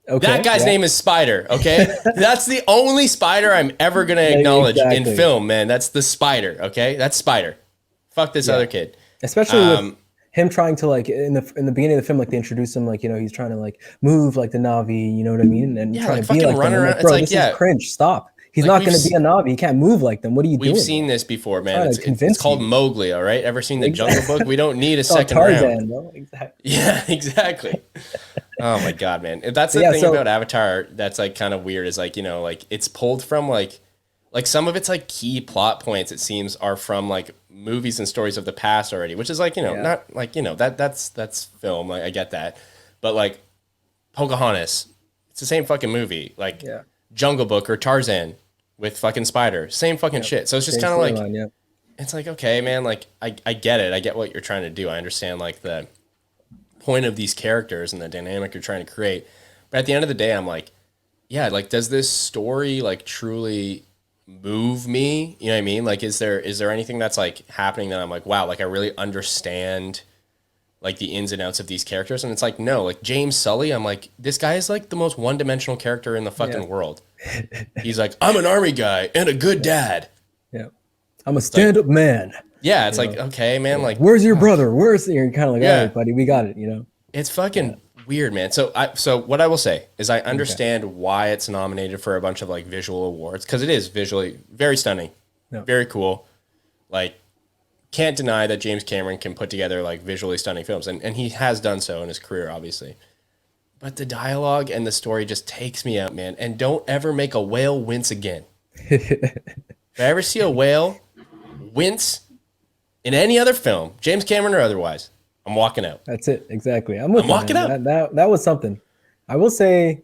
Okay.
that guy's
Yeah.
name is Spider. Okay, that's the only Spider I'm ever gonna
Yeah,
acknowledge in
exactly.
film, man. That's the Spider. Okay, that's Spider. Fuck this
Yeah.
other kid.
Especially with him trying to, like, in the beginning of the film, like they introduce him, like, he's trying to like move like the Navi, you know what I mean, and
Yeah,
trying
like
to be
fucking
like them.
running
I'm
around.
like,
It's
bro,
like,
this is
yeah,
cringe. Stop. He's
like
not going to be a Navi. He can't move like them. What are you
we've
doing?
seen this before, man.
Trying to
It's
convince
called
you.
Mowgli. All right, ever seen the Jungle
Exactly.
Book? We don't need a
It's called
second round.
Tarzan, bro. Exactly.
Yeah, exactly. Oh my god, man. That's
But
the
yeah.
thing about
So
Avatar that's like kind of weird is like, like it's pulled from like some of its like key plot points it seems are from like movies and stories of the past already, which is like,
yeah,
not like, that's film. Like I get that. But like Pocahontas, it's the same fucking movie. Like
yeah,
Jungle Book or Tarzan with fucking Spider, same fucking
yeah.
shit. So it's just
Same
kind of like
storyline. Yeah.
it's like, okay, man, like I get it. I get what you're trying to do. I understand like the point of these characters and the dynamic you're trying to create. But at the end of the day, I'm like, yeah, like does this story like truly move me? You know what I mean? Like is there anything that's like happening that I'm like, wow, like I really understand like the ins and outs of these characters? And it's like, no, like James Sully, I'm like, this guy is like the most one-dimensional character in the
Yeah.
fucking world. He's like, I'm an army guy and a good dad.
Yeah. I'm a
It's like,
stand-up man.
yeah, it's
You
like,
know.
okay, man,
Yeah.
like
Where's your brother? Where's you're kind of like, all
yeah.
right, buddy, we got it. You know.
It's
Yeah.
fucking weird, man. So what I will say is I
Okay.
understand why it's nominated for a bunch of like visual awards because it is visually very stunning,
No.
very cool. Like can't deny that James Cameron can put together like visually stunning films and he has done so in his career obviously. But the dialogue and the story just takes me out, man. And don't ever make a whale wince again. If I ever see a whale wince in any other film, James Cameron or otherwise, I'm walking out.
That's it. Exactly. I'm with
I'm
you,
walking
man.
out.
That was something. I will say,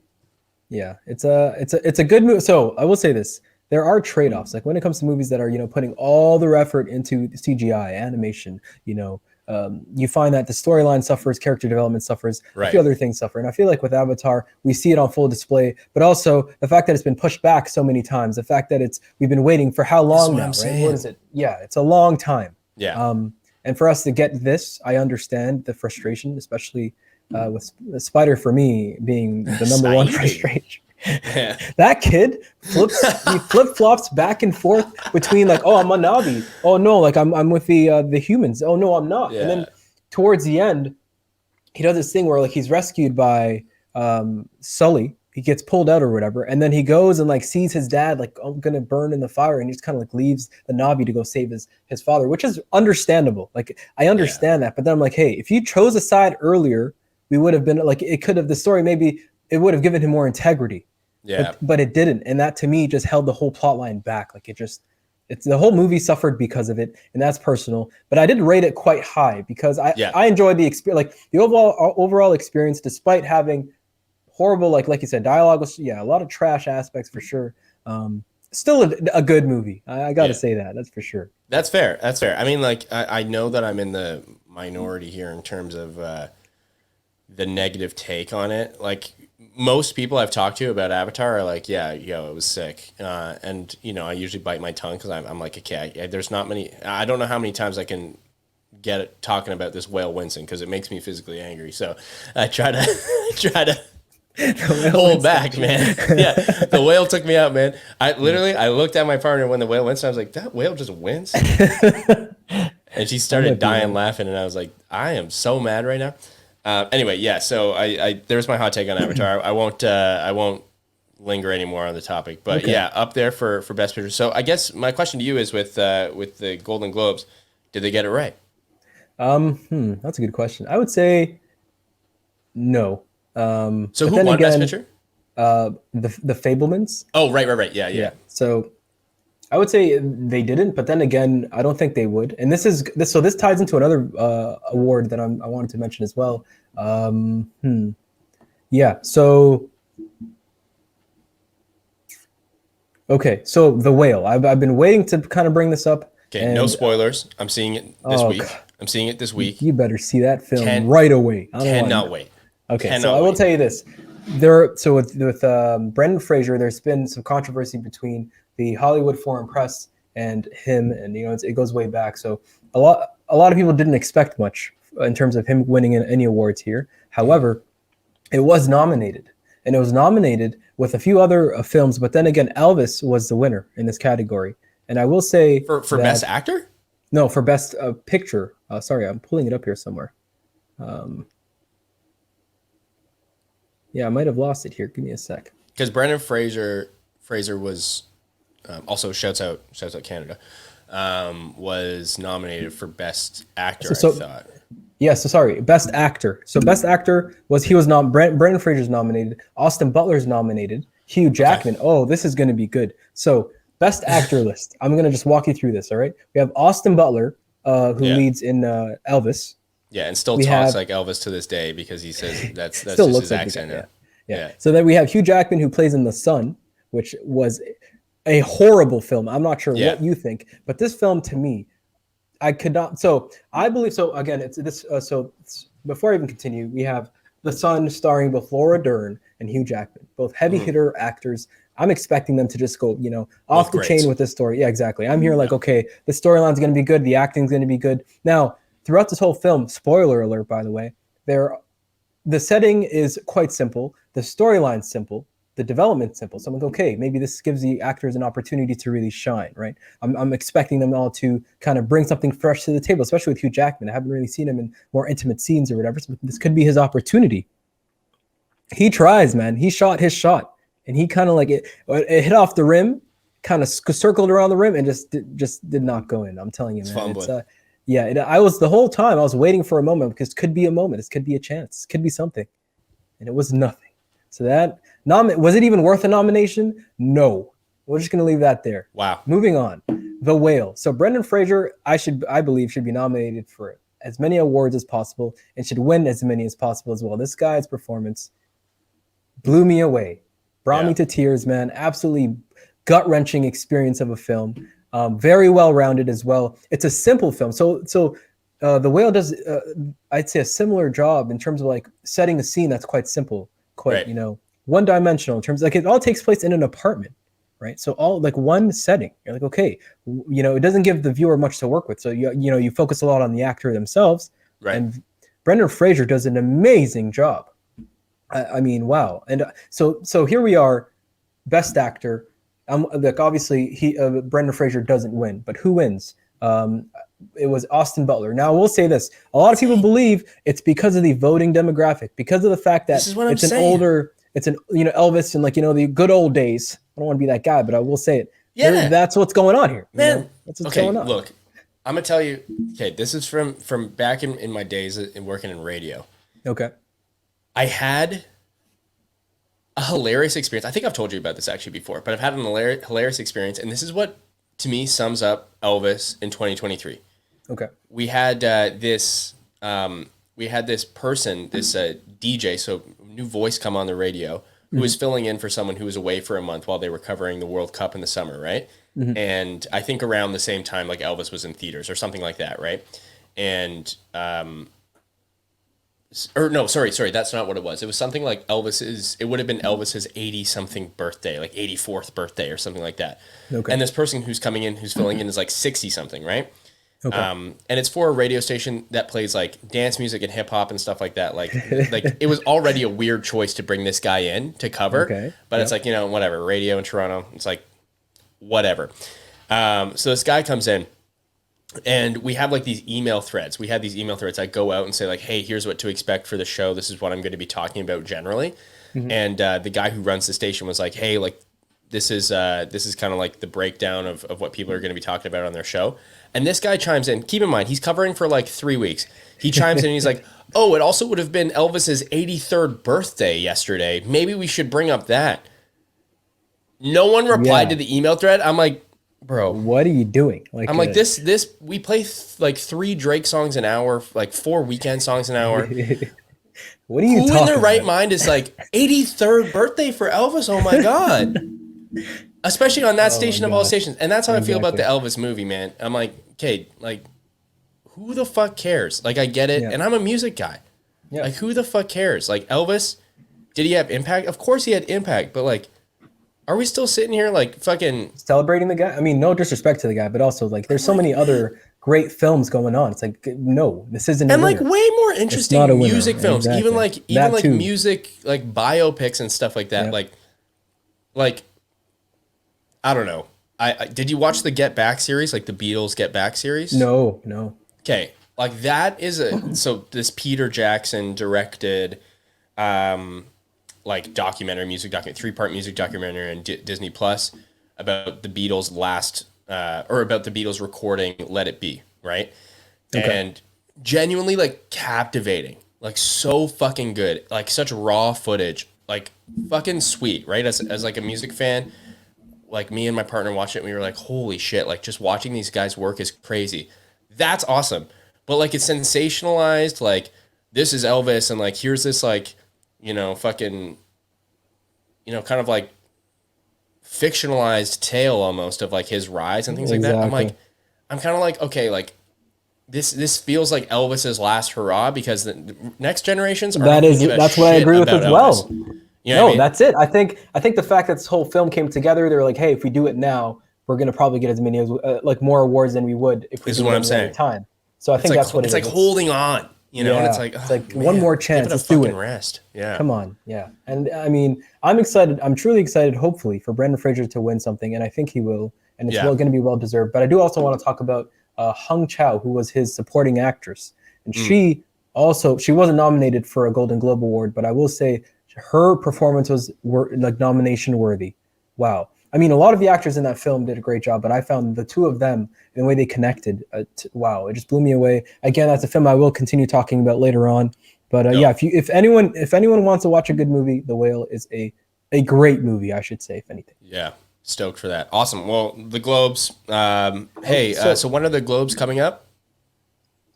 yeah, it's a good movie. So I will say this: there are trade-offs. Like when it comes to movies that are putting all their effort into CGI animation, you find that the storyline suffers, character development suffers, a
Right.
few other things suffer. And I feel like with Avatar, we see it on full display. But also the fact that it's been pushed back so many times, the fact that we've been waiting for how long
what
now,
I'm
right?
saying.
What is it? Yeah, it's a long time.
Yeah.
And for us to get this, I understand the frustration, especially with the Spider for me being the number one
Spider.
frustration.
Yeah.
That kid he flip flops back and forth between like, oh, I'm a Navi. Oh no, like I'm with the humans. Oh no, I'm not. And then
Yeah.
towards the end, he does this thing where like he's rescued by Sully. He gets pulled out or whatever, and then he goes and like sees his dad like gonna burn in the fire, and he just kind of like leaves the Navi to go save his father, which is understandable. Like I understand that, but then I'm like, hey, if you chose a side earlier, we would have been like it could have the story maybe it would have given him more integrity.
Yeah.
But it didn't, and that to me just held the whole plot line back. Like it's the whole movie suffered because of it, and that's personal. But I did rate it quite high because
Yeah.
I enjoyed the experience, like the overall experience, despite having horrible, like you said, dialogue was a lot of trash aspects for sure. Still a good movie. I got to
Yeah.
say that's for sure.
That's fair. That's fair. I mean, like, I know that I'm in the minority here in terms of the negative take on it. Like, most people I've talked to about Avatar are like, yeah, it was sick. And, I usually bite my tongue because I'm like, okay, there's not many, I don't know how many times I can get it talking about this whale wincing because it makes me physically angry. So I try to I try to hold back, man. Yeah, the whale took me out, man. I looked at my partner when the whale winced. And I was like, that whale just winced, and she started dying laughing, and I was like, I am so mad right now. Anyway, yeah. So I there's my hot take on Avatar. I won't linger anymore on the topic, but yeah, up there for best picture. So I guess my question to you is with the Golden Globes, did they get it right?
That's a good question. I would say no.
So
but
who
then
won best
again,
picture?
the Fablemans.
Oh, right. Yeah.
So I would say they didn't, but then again, I don't think they would. And this ties into another award that I wanted to mention as well. Yeah. So okay. So The Whale. I've been waiting to kind of bring this up.
Okay, no spoilers. I'm seeing it this week.
God.
I'm seeing it this week.
You better see that film right away.
Cannot wait.
Okay, so I will tell you this. With Brendan Fraser, there's been some controversy between the Hollywood Foreign Press and him, and it goes way back. So a lot of people didn't expect much in terms of him winning any awards here. However, it was nominated, and it was nominated with a few other films. But then again, Elvis was the winner in this category. And I will say
for best actor?
No, for best picture. Sorry, I'm pulling it up here somewhere. Yeah, I might have lost it here. Give me a sec.
Because Brendan Fraser was also shouts out Canada, was nominated for best actor. I thought.
Yeah, so sorry, best actor. So best actor Brendan Fraser's nominated. Austin Butler's nominated. Hugh Jackman. Okay. Oh, this is going to be good. So best actor list. I'm going to just walk you through this. All right. We have Austin Butler, who leads in Elvis.
Yeah, and still talks like Elvis to this day because he says that's
still
just
looks
his
like
accent.
Yeah. So then we have Hugh Jackman, who plays in The Sun, which was a horrible film. I'm not sure what you think, but this film to me, I could not. So I believe so. Again, it's this. Before I even continue, we have The Sun starring both Laura Dern and Hugh Jackman, both heavy hitter actors. I'm expecting them to just go, off the chain with this story. Yeah, exactly. I'm here like, okay, the storyline's going to be good. The acting's going to be good. Now, throughout this whole film, spoiler alert, by the way, the setting is quite simple. The storyline's simple. The development's simple. So I'm like, okay, maybe this gives the actors an opportunity to really shine, right? I'm expecting them all to kind of bring something fresh to the table, especially with Hugh Jackman. I haven't really seen him in more intimate scenes or whatever. So this could be his opportunity. He tries, man. He shot his shot. And he kind of like it hit off the rim, kind of circled around the rim, and just did not go in. I'm telling you, man. I was the whole time I was waiting for a moment because it could be a moment. This could be a chance. It could be something, and it was nothing. So that was it even worth a nomination? No. We're just gonna leave that there.
Wow.
Moving on. The Whale. So Brendan Fraser, I believe, should be nominated for as many awards as possible and should win as many as possible as well. This guy's performance blew me away. Brought me to tears, man. Absolutely gut-wrenching experience of a film. Very well-rounded as well. It's a simple film. So The Whale does, I'd say, a similar job in terms of like setting a scene that's quite simple, one-dimensional in terms of, like, it all takes place in an apartment, right? So all like one setting. You're like, okay, it doesn't give the viewer much to work with. So you focus a lot on the actor themselves.
Right.
And Brendan Fraser does an amazing job. I mean, wow. And so here we are, best actor. Like obviously Brendan Fraser doesn't win, but who wins? It was Austin Butler. Now I will say this: a lot of people believe it's because of the voting demographic, because of the fact that it's an Elvis and the good old days. I don't want to be that guy, but I will say it. Yeah, that's what's going on here, man. That's what's going on.
Look, I'm gonna tell you. Okay, this is from back in my days in working in radio.
Okay.
I had a hilarious experience. I think I've told you about this actually before, but I've had an hilarious experience, and this is what, to me, sums up Elvis in 2023.
Okay.
We had this person, this DJ, so new voice come on the radio, who was filling in for someone who was away for a month while they were covering the World Cup in the summer, right? Mm-hmm. And I think around the same time, like Elvis was in theaters or something like that, right? And sorry, that's not what it was. It was something like it would have been Elvis's 80-something birthday, like 84th birthday or something like that. Okay. And this person who's coming in, who's filling in, is like 60-something, right?
Okay.
And it's for a radio station that plays like dance music and hip hop and stuff like that. Like it was already a weird choice to bring this guy in to cover,
Okay.
but it's
Yep.
like, you know, whatever, radio in Toronto. It's like, whatever. So this guy comes in and we have like these email threads. We had these email threads. I go out and say like, hey, here's what to expect for the show. This is what I'm going to be talking about generally. And the guy who runs the station was like, hey, like, this is kind of like the breakdown of what people are going to be talking about on their show. And this guy chimes in. Keep in mind, he's covering for like 3 weeks. He chimes in and he's like, oh, it also would have been Elvis's 83rd birthday yesterday. Maybe we should bring up that. No one replied to the email thread. I'm like, bro,
What are you doing? Like,
I'm like, this we play like 3 Drake songs an hour, like 4 Weekend songs an hour.
What are you
Who
talking
in their right
about?
mind is like 83rd birthday for Elvis? Oh my God. Especially on that station of all
gosh.
stations. And that's how I feel about the
Exactly.
Elvis movie, man. I'm like, okay, like, who the fuck cares? Like, I get it.
Yeah.
And I'm a music guy.
Yeah.
Like, who the fuck cares? Like, Elvis, did he have impact? Of course he had impact. But, like, are we still sitting here, like, fucking.
Celebrating the guy. I mean, no disrespect to the guy, but also like there's so many other great films going on. It's like, no, this isn't.
And
a
like
winner.
way more
not a
interesting
winner.
music films,
Exactly.
even
That
like
too.
music, like biopics and stuff like that.
Yeah.
Like I don't know. I did you watch the Get Back series, like the Beatles Get Back series?
No, no.
Okay, like that is so this Peter Jackson directed, like documentary, 3-part music documentary on Disney Plus about the Beatles or about the Beatles recording Let It Be, right?
Okay.
And genuinely like captivating, like so fucking good, like such raw footage, like fucking sweet, right? As like a music fan, like me and my partner watched it and we were like, holy shit, like just watching these guys work is crazy. That's awesome. But like it's sensationalized, like this is Elvis and like here's this like, you know, fucking, you know, kind of like fictionalized tale almost of like his rise and things like that.
Exactly.
I'm kind of like, okay, like this feels like Elvis's last hurrah because the next generations are not gonna give a
That's what I
shit
agree with
about
as well.
Elvis. You know what I
No,
mean?
that's it. I think the fact that this whole film came together, they were like, hey, if we do it now, we're gonna probably get as many like more awards than we would if we
This
do
is what
it
I'm
at
saying.
another time. So I think
like
that's what
it's
it
like
is.
holding on, you know, and
Yeah,
it's like,
it's
oh,
like, one more chance,
give it a
let's do
fucking
it.
rest. Yeah.
Come on, yeah. And I mean, I'm excited. I'm truly excited, hopefully, for Brendan Fraser to win something, and I think he will, and it's
Yeah.
going to be well deserved. But I do also want to talk about Hung Chow, who was his supporting actress, and she wasn't nominated for a Golden Globe award, but I will say her performance was like nomination worthy. Wow. I mean, a lot of the actors in that film did a great job, but I found the two of them and the way they connected, wow, it just blew me away. Again, that's a film I will continue talking about later on. But yeah, if anyone wants to watch a good movie, The Whale is a great movie, I should say, if anything.
Yeah. Stoked for that. Awesome. Well, the Globes. Hey,
so-
so when are the Globes coming up?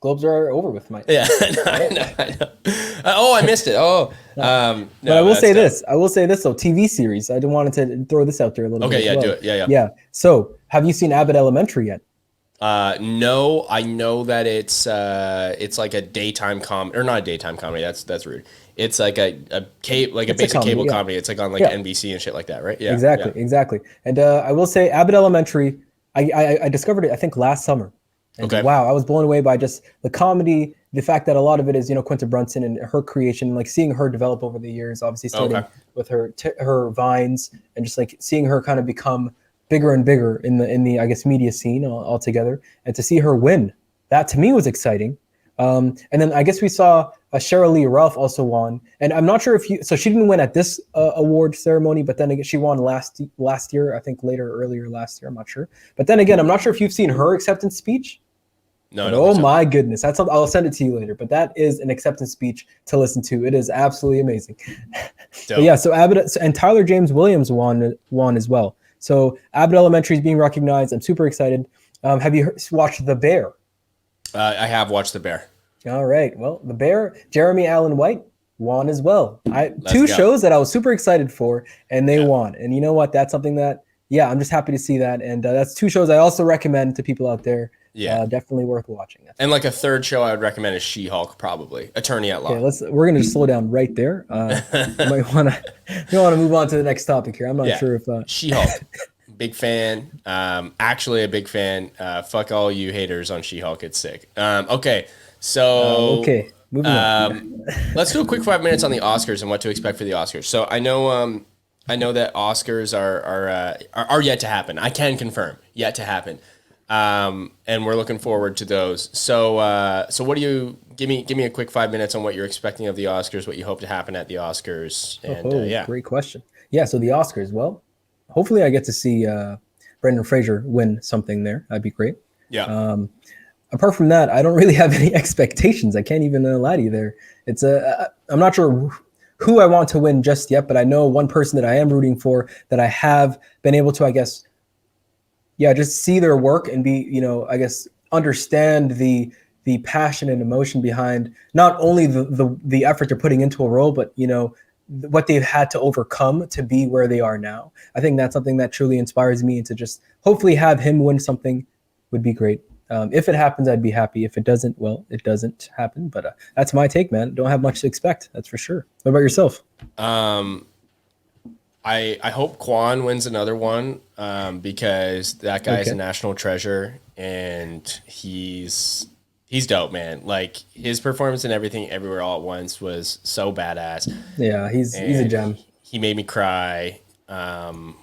Globes are over with, Mike.
Yeah. I know. Oh, I missed it. Oh.
But I will
that's
say
dope.
this. I will say this though. TV series. I wanted to throw this out there a little bit.
Okay,
as
yeah,
well.
do it. Yeah.
Yeah. So, have you seen Abbott Elementary yet?
No, I know that it's like a daytime or not a daytime comedy. That's rude. It's like a basic
comedy,
cable
yeah.
comedy. It's like on like
Yeah.
NBC and shit like that, right? Yeah.
Exactly. And I will say Abbott Elementary. I discovered it I think last summer. And
Okay.
wow, I was blown away by just the comedy, the fact that a lot of it is Quinta Brunson and her creation, like seeing her develop over the years. Obviously, starting
Okay.
with her vines and just like seeing her kind of become bigger and bigger in the I guess media scene altogether, and to see her win, that to me was exciting. And then I guess we saw Cheryl Lee Ralph also won, and I'm not sure so she didn't win at this award ceremony, but then again she won last year, I think earlier last year, I'm not sure. But then again, I'm not sure if you've seen her acceptance speech.
No,
But
I don't think so.
my goodness, that's something I'll send it to you later. But that is an acceptance speech to listen to. It is absolutely amazing.
Dope.
But yeah, so Abbott and Tyler James Williams won as well. So Abbott Elementary is being recognized. I'm super excited. Have you watched The Bear?
I have watched The Bear.
All right. Well, The Bear, Jeremy Allen White won as well. Two
go.
shows that I was super excited for, and they won. And you know what? That's something that, yeah, I'm just happy to see that. And that's 2 shows I also recommend to people out there.
Yeah.
Definitely worth watching.
And like a third show I would recommend is She-Hulk, probably. Attorney at Law.
Okay, we're gonna just slow down right there. You might want to move on to the next topic here. I'm not sure if
She-Hulk. big fan. Actually a big fan. Fuck all you haters on She-Hulk. It's sick. Okay, so
Okay, moving on.
let's do a quick 5 minutes on the Oscars and what to expect for the Oscars. So I know that Oscars are yet to happen. I can confirm, yet to happen. And we're looking forward to those. So what do you give me a quick 5 minutes on what you're expecting of the Oscars, what you hope to happen at the Oscars, and yeah,
Great question. Yeah, so the Oscars. Well, hopefully I get to see Brendan Fraser win something there. That'd be great.
yeah,
Apart from that, I don't really have any expectations. I can't even lie to you there. I'm not sure who I want to win just yet, but I know one person that I am rooting for that I have been able to, I guess, just see their work and be, I guess, understand the passion and emotion behind not only the effort they're putting into a role, but what they've had to overcome to be where they are now. I think that's something that truly inspires me, and to just hopefully have him win something would be great. If it happens, I'd be happy. If it doesn't, well, it doesn't happen. But that's my take, man. Don't have much to expect. That's for sure. What about yourself?
I hope Quan wins another one because that guy's
Okay.
a national treasure and he's dope, man. Like his performance and everything, everywhere, all at once was so badass.
Yeah, he's a
And
gem.
he made me cry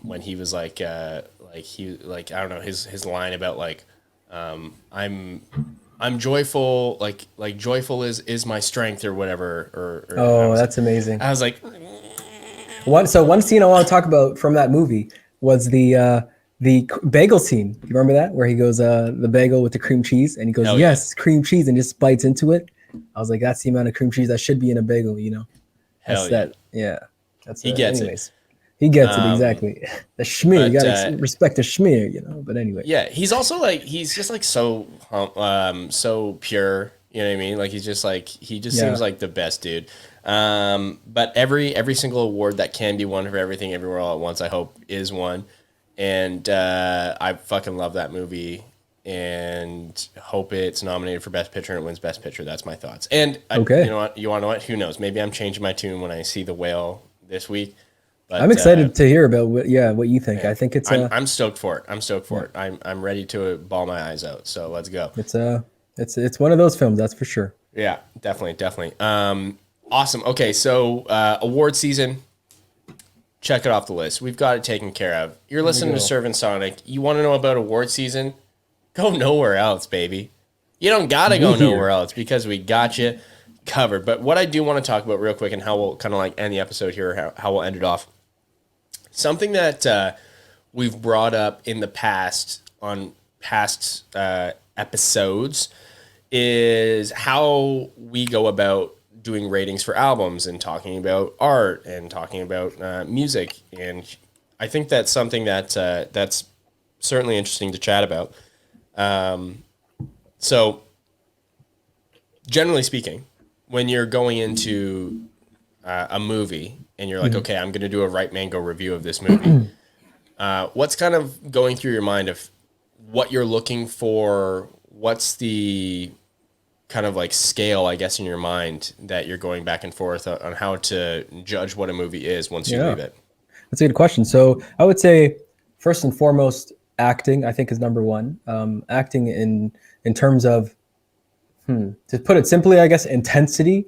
when he was like I don't know his line about like I'm joyful, like joyful is my strength or whatever. Or
Oh, that's amazing.
I was like,
One scene I want to talk about from that movie was the bagel scene. You remember that, where he goes the bagel with the cream cheese, and he goes,
hell yeah,
yes, cream cheese, and just bites into it. I was like, that's the amount of cream cheese that should be in a bagel.
hell
That's
yeah,
that. Yeah, that's
he gets
anyways. He gets it
it.
exactly. The schmear, you
But
gotta respect the schmear, But anyway,
yeah, he's also like he's just like so pure. You know what I mean? Like he just
yeah,
seems like the best dude. But every single award that can be won for everything, everywhere, all at once, I hope is won. And I fucking love that movie, and hope it's nominated for Best Picture and it wins Best Picture. That's my thoughts. And
okay.
you know what? You want to know what? Who knows? Maybe I'm changing my tune when I see The Whale this week.
I'm
But
excited to hear about what you think.
man,
I think it's
I'm stoked for it. I'm stoked for
yeah,
it. I'm ready to bawl my eyes out. So let's go.
it's one of those films, that's for sure.
Yeah, definitely. Awesome. Okay, so award season. Check it off the list. We've got it taken care of. You're listening to
go.
Servin Sonic. You want to know about award season? Go nowhere else, baby. You don't gotta go
We here.
nowhere else because we got you covered. But what I do want to talk about real quick, and how we'll kind of like end the episode here, how we'll end it off. Something that we've brought up in the past on past episodes is how we go about doing ratings for albums and talking about art and talking about music. And I think that's something that that's certainly interesting to chat about. So, generally speaking, when you're going into a movie and you're like, okay, I'm going to do a Right Mango review of this movie, what's kind of going through your mind of what you're looking for? What's the kind of like scale, I guess, in your mind that you're going back and forth on how to judge what a movie is once you
Yeah.
leave it?
That's a good question. So I would say, first and foremost, acting, I think, is number one. Acting in terms of, to put it simply, I guess, intensity,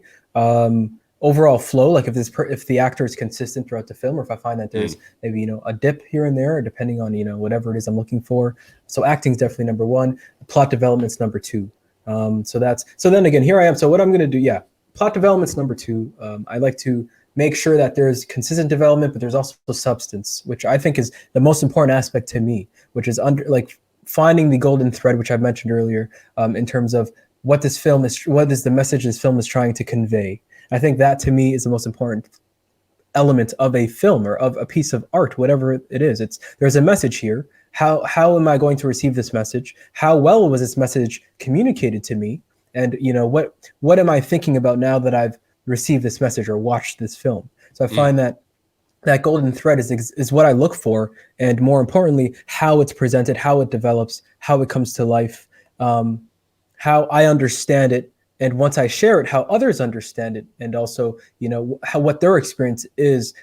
overall flow. Like if the actor is consistent throughout the film, or if I find that there's maybe a dip here and there, depending on whatever it is I'm looking for. So acting is definitely number one. Plot development's number two. So then again, here I am. So what I'm going to do, plot development's number two. I like to make sure that there's consistent development, but there's also substance, which I think is the most important aspect to me, which is finding the golden thread, which I mentioned earlier, in terms of what is the message this film is trying to convey. I think that to me is the most important element of a film or of a piece of art, whatever it is. There's a message here. How am I going to receive this message? How well was this message communicated to me? And what am I thinking about now that I've received this message or watched this film? So I find that golden thread is what I look for, and more importantly, how it's presented, how it develops, how it comes to life, how I understand it, and once I share it, how others understand it, and also what their experience is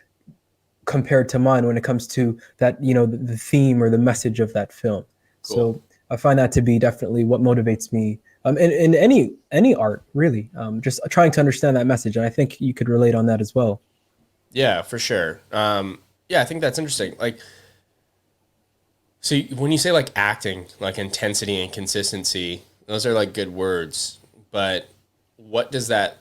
compared to mine when it comes to that, the theme or the message of that film.
Cool.
So I find that to be definitely what motivates me in any art, really. Just trying to understand that message, and I think you could relate on that as well.
Yeah, for sure. Yeah, I think that's interesting. Like, so when you say like acting, like intensity and consistency, those are like good words, but what does that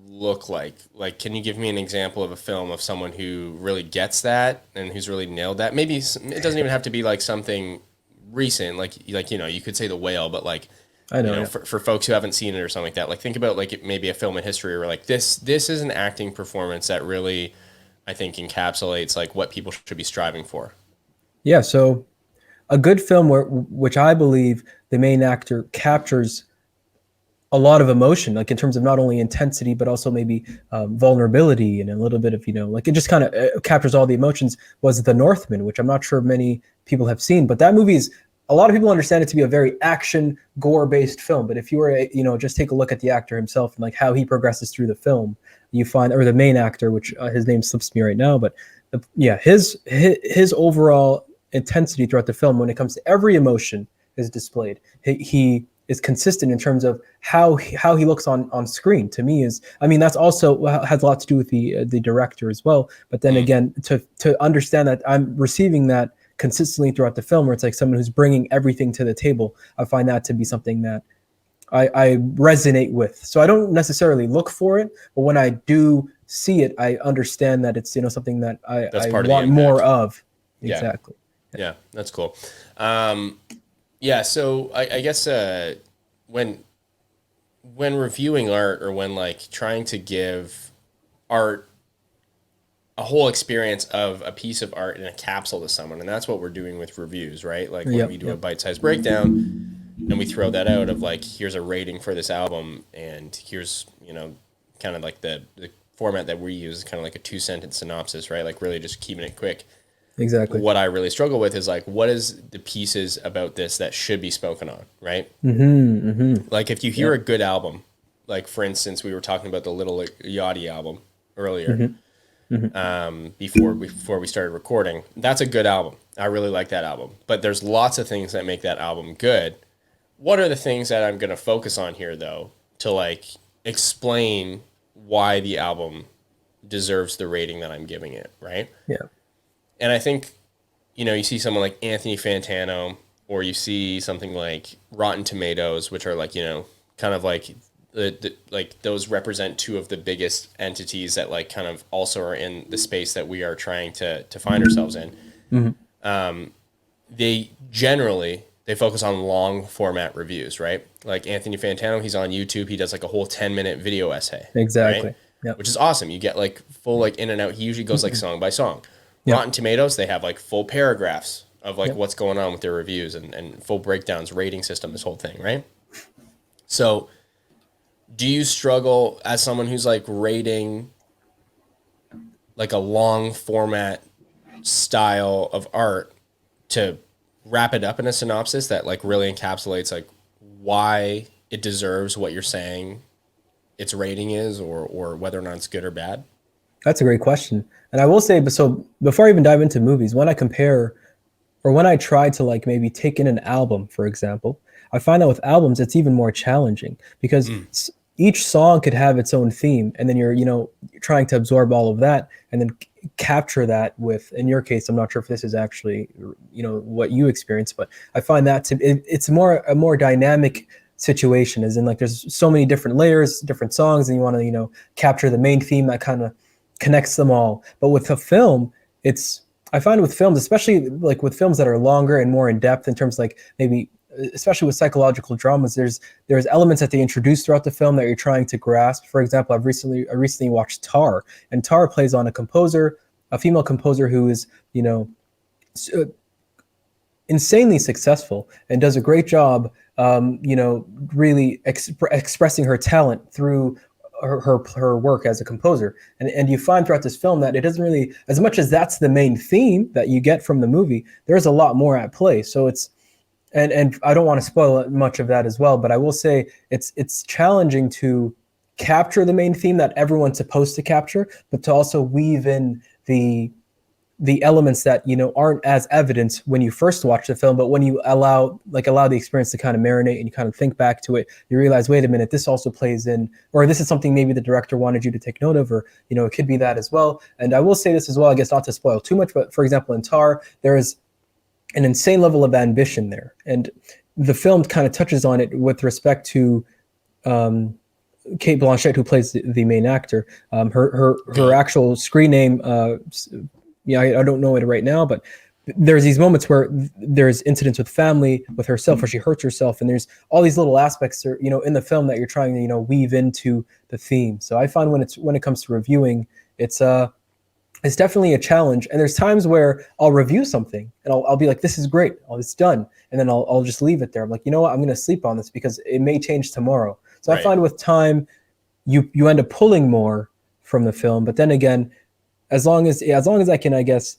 look like? Like, can you give me an example of a film of someone who really gets that and who's really nailed that? Maybe it doesn't even have to be like something recent, like you could say The Whale, but like,
I know,
for folks who haven't seen it or something like that, like think about like maybe a film in history where like this is an acting performance that really, I think, encapsulates like what people should be striving for.
Yeah. So a good film which I believe the main actor captures a lot of emotion, like in terms of not only intensity, but also maybe vulnerability and a little bit of, like it just kind of captures all the emotions, was The Northman, which I'm not sure many people have seen, but that movie is, a lot of people understand it to be a very action gore based film. But if you were, just take a look at the actor himself and like how he progresses through the film, you find, or the main actor, which his name slips me right now, but his overall intensity throughout the film when it comes to every emotion is displayed. He is consistent in terms of how he looks on screen. To me, that's also has a lot to do with the director as well. But then again, to understand that I'm receiving that consistently throughout the film, where it's like someone who's bringing everything to the table, I find that to be something that I resonate with. So I don't necessarily look for it, but when I do see it, I understand that it's something that I want more of. Exactly.
Yeah, that's cool. Yeah, so I guess when reviewing art, or when like trying to give art a whole experience of a piece of art in a capsule to someone, and that's what we're doing with reviews, right? Like when we do a bite-sized breakdown and we throw that out of like, here's a rating for this album, and here's, kind of like the format that we use is kind of like a 2-sentence synopsis, right? Like really just keeping it quick.
Exactly.
What I really struggle with is like, what is the pieces about this that should be spoken on, right? Like if you hear a good album, like for instance, we were talking about the Little Yachty album earlier, before we started recording. That's a good album. I really like that album. But there's lots of things that make that album good. What are the things that I'm going to focus on here, though, to like explain why the album deserves the rating that I'm giving it, right?
Yeah.
And I think, you see someone like Anthony Fantano, or you see something like Rotten Tomatoes, which are like, kind of like like those represent two of the biggest entities that like kind of also are in the space that we are trying to find ourselves in. They focus on long format reviews, right? Like Anthony Fantano, he's on YouTube. He does like a whole 10-minute video essay.
Exactly.
Right?
Yep.
Which is awesome. You get like full like in and out. He usually goes like song by song. Yep. Rotten Tomatoes, they have like full paragraphs of like what's going on with their reviews and full breakdowns, rating system, this whole thing, right? So do you struggle as someone who's like rating like a long format style of art to wrap it up in a synopsis that like really encapsulates like why it deserves what you're saying its rating is, or whether or not it's good or bad?
That's a great question. And I will say, so before I even dive into movies, when I compare, or when I try to like maybe take in an album, for example, I find that with albums, it's even more challenging because each song could have its own theme. And then you're trying to absorb all of that and then capture that with, in your case, I'm not sure if this is actually, what you experience, but I find that it's a more dynamic situation, as in like there's so many different layers, different songs, and you want to, capture the main theme that kind of connects them all. But with a film, I find with films, especially like with films that are longer and more in depth in terms like maybe, especially with psychological dramas, there's elements that they introduce throughout the film that you're trying to grasp. For example, I recently watched Tar, and Tar plays on a female composer who is, insanely successful and does a great job, really expressing her talent through her work as a composer. And you find throughout this film that it doesn't really, as much as that's the main theme that you get from the movie, there's a lot more at play. So it's, and I don't want to spoil much of that as well, but I will say it's challenging to capture the main theme that everyone's supposed to capture, but to also weave in the the elements that aren't as evident when you first watch the film, but when you allow the experience to kind of marinate and you kind of think back to it, you realize, wait a minute, this also plays in, or this is something maybe the director wanted you to take note of, or it could be that as well. And I will say this as well, I guess not to spoil too much, but for example, in Tar, there is an insane level of ambition there, and the film kind of touches on it with respect to Kate Blanchett, who plays the main actor. Her actual screen name, I don't know it right now, but there's these moments where there's incidents with family, with herself, where she hurts herself, and there's all these little aspects, in the film that you're trying to, weave into the theme. So I find when it comes to reviewing, it's definitely a challenge. And there's times where I'll review something and I'll be like, this is great, it's done, and then I'll just leave it there. I'm like, you know what, I'm going to sleep on this because it may change tomorrow. So right. I find with time, you end up pulling more from the film. But then again, as long as I can, I guess,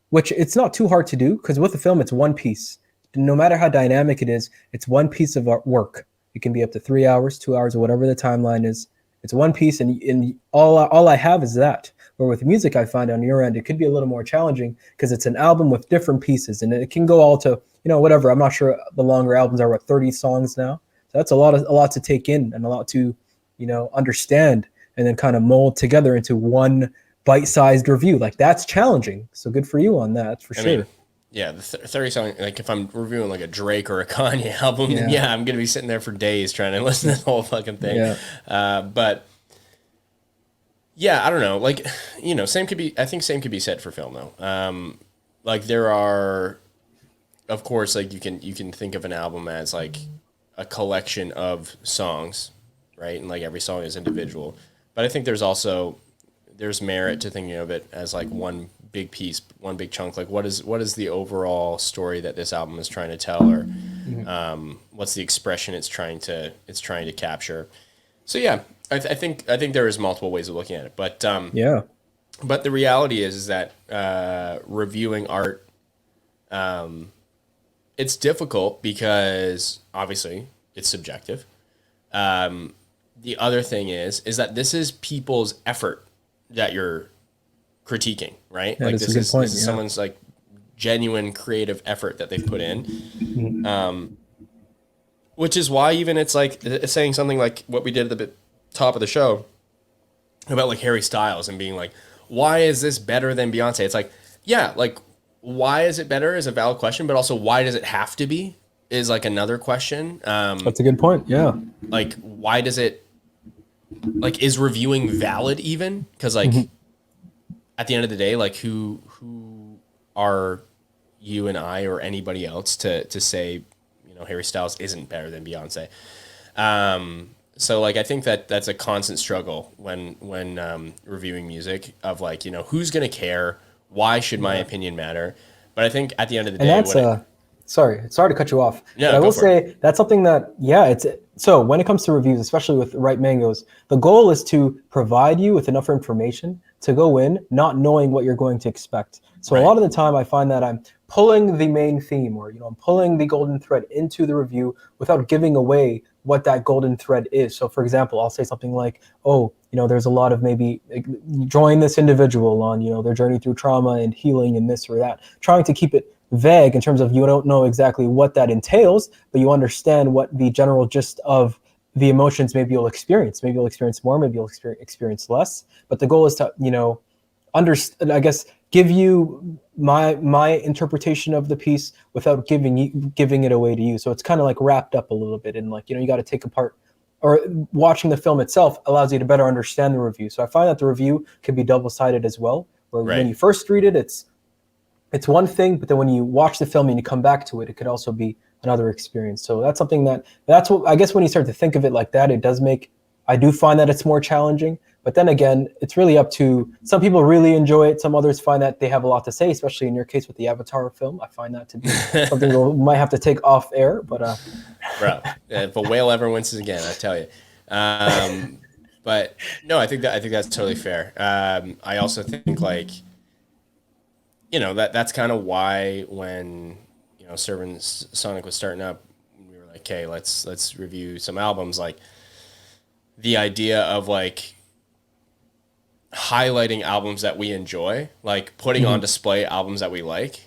which it's not too hard to do, because with the film, it's one piece. No matter how dynamic it is, it's one piece of work. It can be up to 3 hours, 2 hours, or whatever the timeline is. It's one piece, and all I have is that. Where with music, I find on your end, it could be a little more challenging because it's an album with different pieces, and it can go all to, whatever. I'm not sure the longer albums are, 30 songs now. So that's a lot to take in and a lot to, understand and then kind of mold together into one bite-sized review. Like, that's challenging. So good for you on that, for sure.
Mean, yeah, the 30 song, like if I'm reviewing like a Drake or a Kanye album, then I'm going to be sitting there for days trying to listen to the whole fucking thing. Yeah. But yeah, I don't know. Like, same could be said for film though. Like there are, of course, like you can think of an album as like a collection of songs, right? And like every song is individual. But I think there's merit to thinking of it as like one big piece, one big chunk. Like what is the overall story that this album is trying to tell, or what's the expression it's trying to capture? So yeah, I think there is multiple ways of looking at it, but but the reality is that reviewing art, it's difficult because obviously it's subjective. The other thing is that this is people's effort that you're critiquing, right? Like this is someone's like genuine creative effort that they've put in. Which is why even it's like saying something like what we did at the top of the show about like Harry Styles and being like, why is this better than Beyonce? It's like, yeah, like why is it better is a valid question, but also why does it have to be is like another question.
That's a good point. Yeah.
Like why does it, like, is reviewing valid even? Because like at the end of the day, like who are you and I or anybody else to say, Harry Styles isn't better than Beyonce? So like I think that's a constant struggle when reviewing music of like, who's gonna care? Why should my opinion matter? But I think at the end of the day,
and that's sorry to cut you off.
Yeah,
but I will say that's something that so when it comes to reviews, especially with Right Mangoes, the goal is to provide you with enough information to go in not knowing what you're going to expect. So a lot of the time I find that I'm pulling the main theme, or I'm pulling the golden thread into the review without giving away what that golden thread is. So for example, I'll say something like, there's a lot of maybe drawing this individual on, their journey through trauma and healing and this or that, trying to keep it vague in terms of you don't know exactly what that entails, but you understand what the general gist of the emotions maybe you'll experience. Maybe you'll experience more, maybe you'll experience less. But the goal is to, understand, I guess, give you my interpretation of the piece without giving it away to you. So it's kind of like wrapped up a little bit, and like, you got to take apart, or watching the film itself allows you to better understand the review. So I find that the review can be double-sided as well, where when you first read it, it's one thing, but then when you watch the film and you come back to it, it could also be another experience. So that's something that's what I guess when you start to think of it like that, I do find that it's more challenging. But then again, it's really up to some people really enjoy it. Some others find that they have a lot to say, especially in your case with the Avatar film. I find that to be something we might have to take off air. But
bro, if a whale ever wins again, I tell you. But no, I think that's totally fair. I also think like, that's kind of why when Servin Sonic was starting up, we were like, okay, let's review some albums. Like the idea of like highlighting albums that we enjoy, like putting on display albums that we like,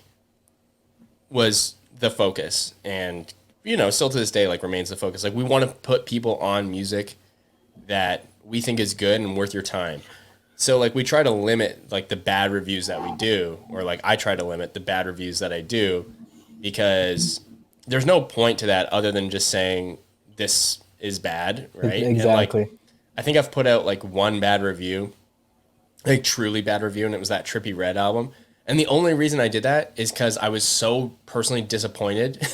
was the focus. And, you know, still to this day, like remains the focus. Like we want to put people on music that we think is good and worth your time. So like we try to limit like the bad reviews that we do, or like I try to limit the bad reviews that I do, because there's no point to that other than just saying this is bad, right?
Exactly.
And like I think I've put out like one bad review, like truly bad review, and it was that Trippie Redd album. And the only reason I did that is because I was so personally disappointed,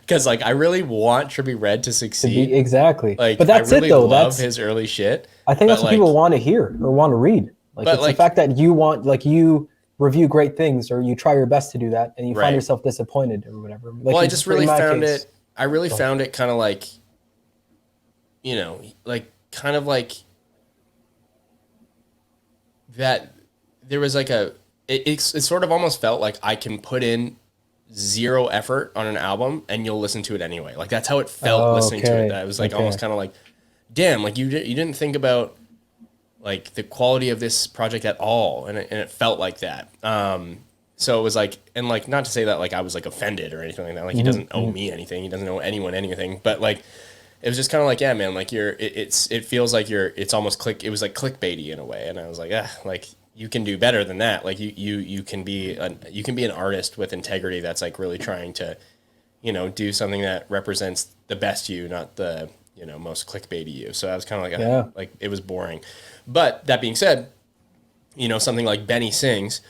because like I really want Trippie Redd to succeed.
Exactly.
Like
But that's
I really
it though.
love his early shit.
I think that's
but,
what
like,
people want to hear or want to read. Like
But,
it's
like-
the fact that you want, like you review great things or you try your best to do that and you
Right.
find yourself disappointed or whatever. Like
Well, I
in-
just
in
really
my
found
case.
it. I really found it kind of like, you know, like kind of like that. There was like it sort of almost felt like I can put in zero effort on an album and you'll listen to it anyway. Like that's how it felt
Oh,
listening to
okay.
it. That it was like
Okay.
almost kind of like, damn, like you didn't think about like the quality of this project at all, and it felt like that. So it was like, and like not to say that like I was like offended or anything like that. Like he doesn't owe me anything. He doesn't owe anyone anything. But like it was just kind of like, yeah, man, like it feels like it's almost it was like clickbaity in a way. And I was like, like you can do better than that. Like you can be an artist with integrity that's like really trying to, you know, do something that represents the best you, not the, you know, most clickbaity you. So I was kind of like,
Yeah.
like it was boring. But that being said, you know, something like Benny Sings,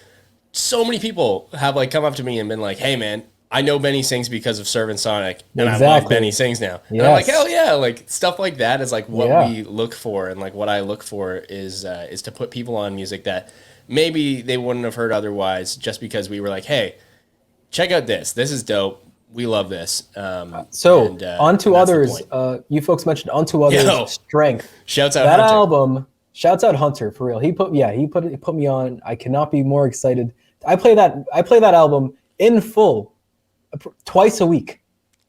so many people have like come up to me and been like, hey man, I know Benny Sings because of Servin Sonic, and I love
Exactly.
Benny Sings now. And I'm like,
Yes.
hell yeah, like stuff like that is like what
Yeah.
we look for, and like what I look for is to put people on music that maybe they wouldn't have heard otherwise, just because we were like, hey, check out this. This is dope. We love this.
So
and
onto
that's the
others.
point.
You folks mentioned onto others
Yo.
strength.
Shouts out
That
Hunter.
album. Shouts out Hunter for real. He put me on. I cannot be more excited. I play that album in full twice a week.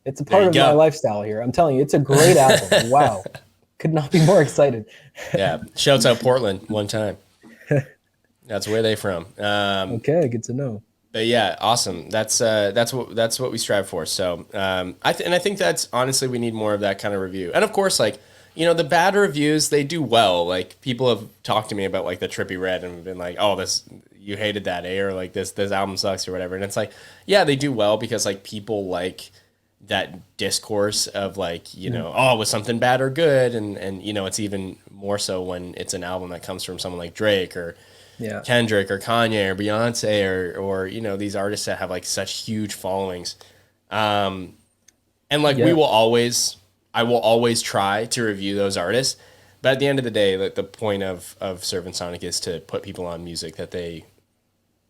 It's a part
you
of
go.
my lifestyle here. I'm telling you, it's a great album. Wow. Could not be more excited.
Yeah, shouts out Portland one time. That's where they from.
Okay, good to know.
But yeah, awesome. That's what we strive for. So I think that's honestly, we need more of that kind of review. And of course, like, you know, the bad reviews, they do well. Like people have talked to me about like the Trippie Redd and been like, oh, this, you hated that, eh? Or like this album sucks or whatever. And it's like, yeah, they do well because like people like that discourse of like, you know, oh, was something bad or good? And you know, it's even more so when it's an album that comes from someone like Drake or
Yeah.
Kendrick or Kanye or Beyonce or you know, these artists that have like such huge followings. And like
Yeah.
I will always try to review those artists, but at the end of the day, like the point of Servin Sonic is to put people on music that they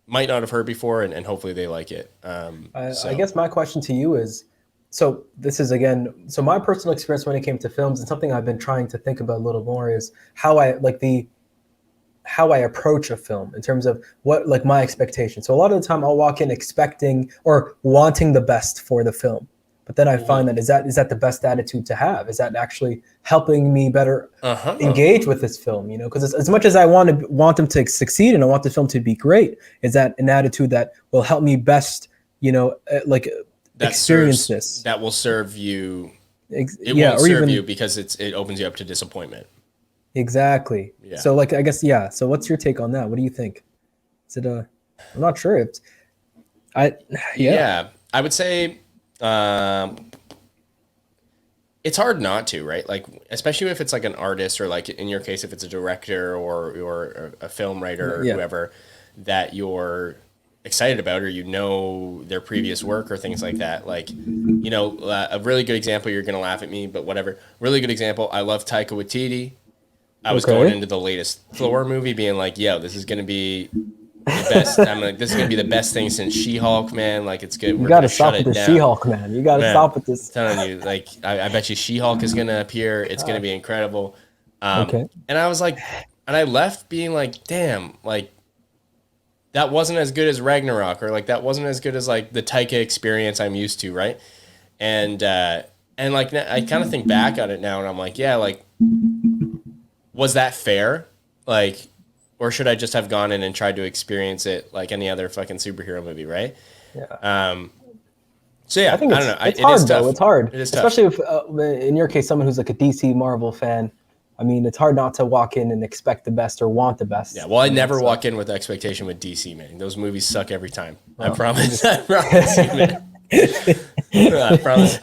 might not have heard before, and hopefully they like it.
I guess my question to you is, so this is again, so my personal experience when it came to films, and something I've been trying to think about a little more is how I approach a film in terms of what, like my expectations. So a lot of the time I'll walk in expecting or wanting the best for the film. But then I find that is that the best attitude to have? Is that actually helping me better engage with this film? You know, because as much as I want them to succeed and I want the film to be great, is that an attitude that will help me best, you know, experience this?
That will serve you. It
yeah,
won't
or
serve
even
you because it opens you up to disappointment.
exactly.
Yeah.
So like I guess yeah. So what's your take on that? What do you think? Is it I'm not sure.
Yeah, I would say it's hard not to, right? Like, especially if it's like an artist, or like in your case, if it's a director or a film writer or
Yeah.
whoever that you're excited about, or you know their previous work or things like that. Like, you know, a really good example, you're gonna laugh at me, but whatever. Really good example. I love Taika Waititi. I was
Okay.
going into the latest Thor movie being like, yo, this is gonna be the best. I'm like, this is gonna be the best thing since She-Hulk, man. Like, it's good.
You got to stop with this She-Hulk, man. You got to
Man,
stop with this.
I'm telling you, like, I bet you She-Hulk is gonna appear. It's gonna be incredible.
Okay.
And I was like, and I left being like, damn, like, that wasn't as good as Ragnarok, or like that wasn't as good as like the Taika experience I'm used to, right? And like I kind of think back on it now, and I'm like, yeah, like, was that fair? Like, or should I just have gone in and tried to experience it like any other fucking superhero movie, right?
Yeah.
So yeah,
I think
I don't know.
it's hard
is tough.
though. It's hard,
It is tough.
especially if, in your case, someone who's like a DC Marvel fan. I mean, it's hard not to walk in and expect the best or want the best.
Yeah, well, I never
so.
walk in with expectation with DC, man. Those movies suck every time. I
Well,
promise. I promise you, man.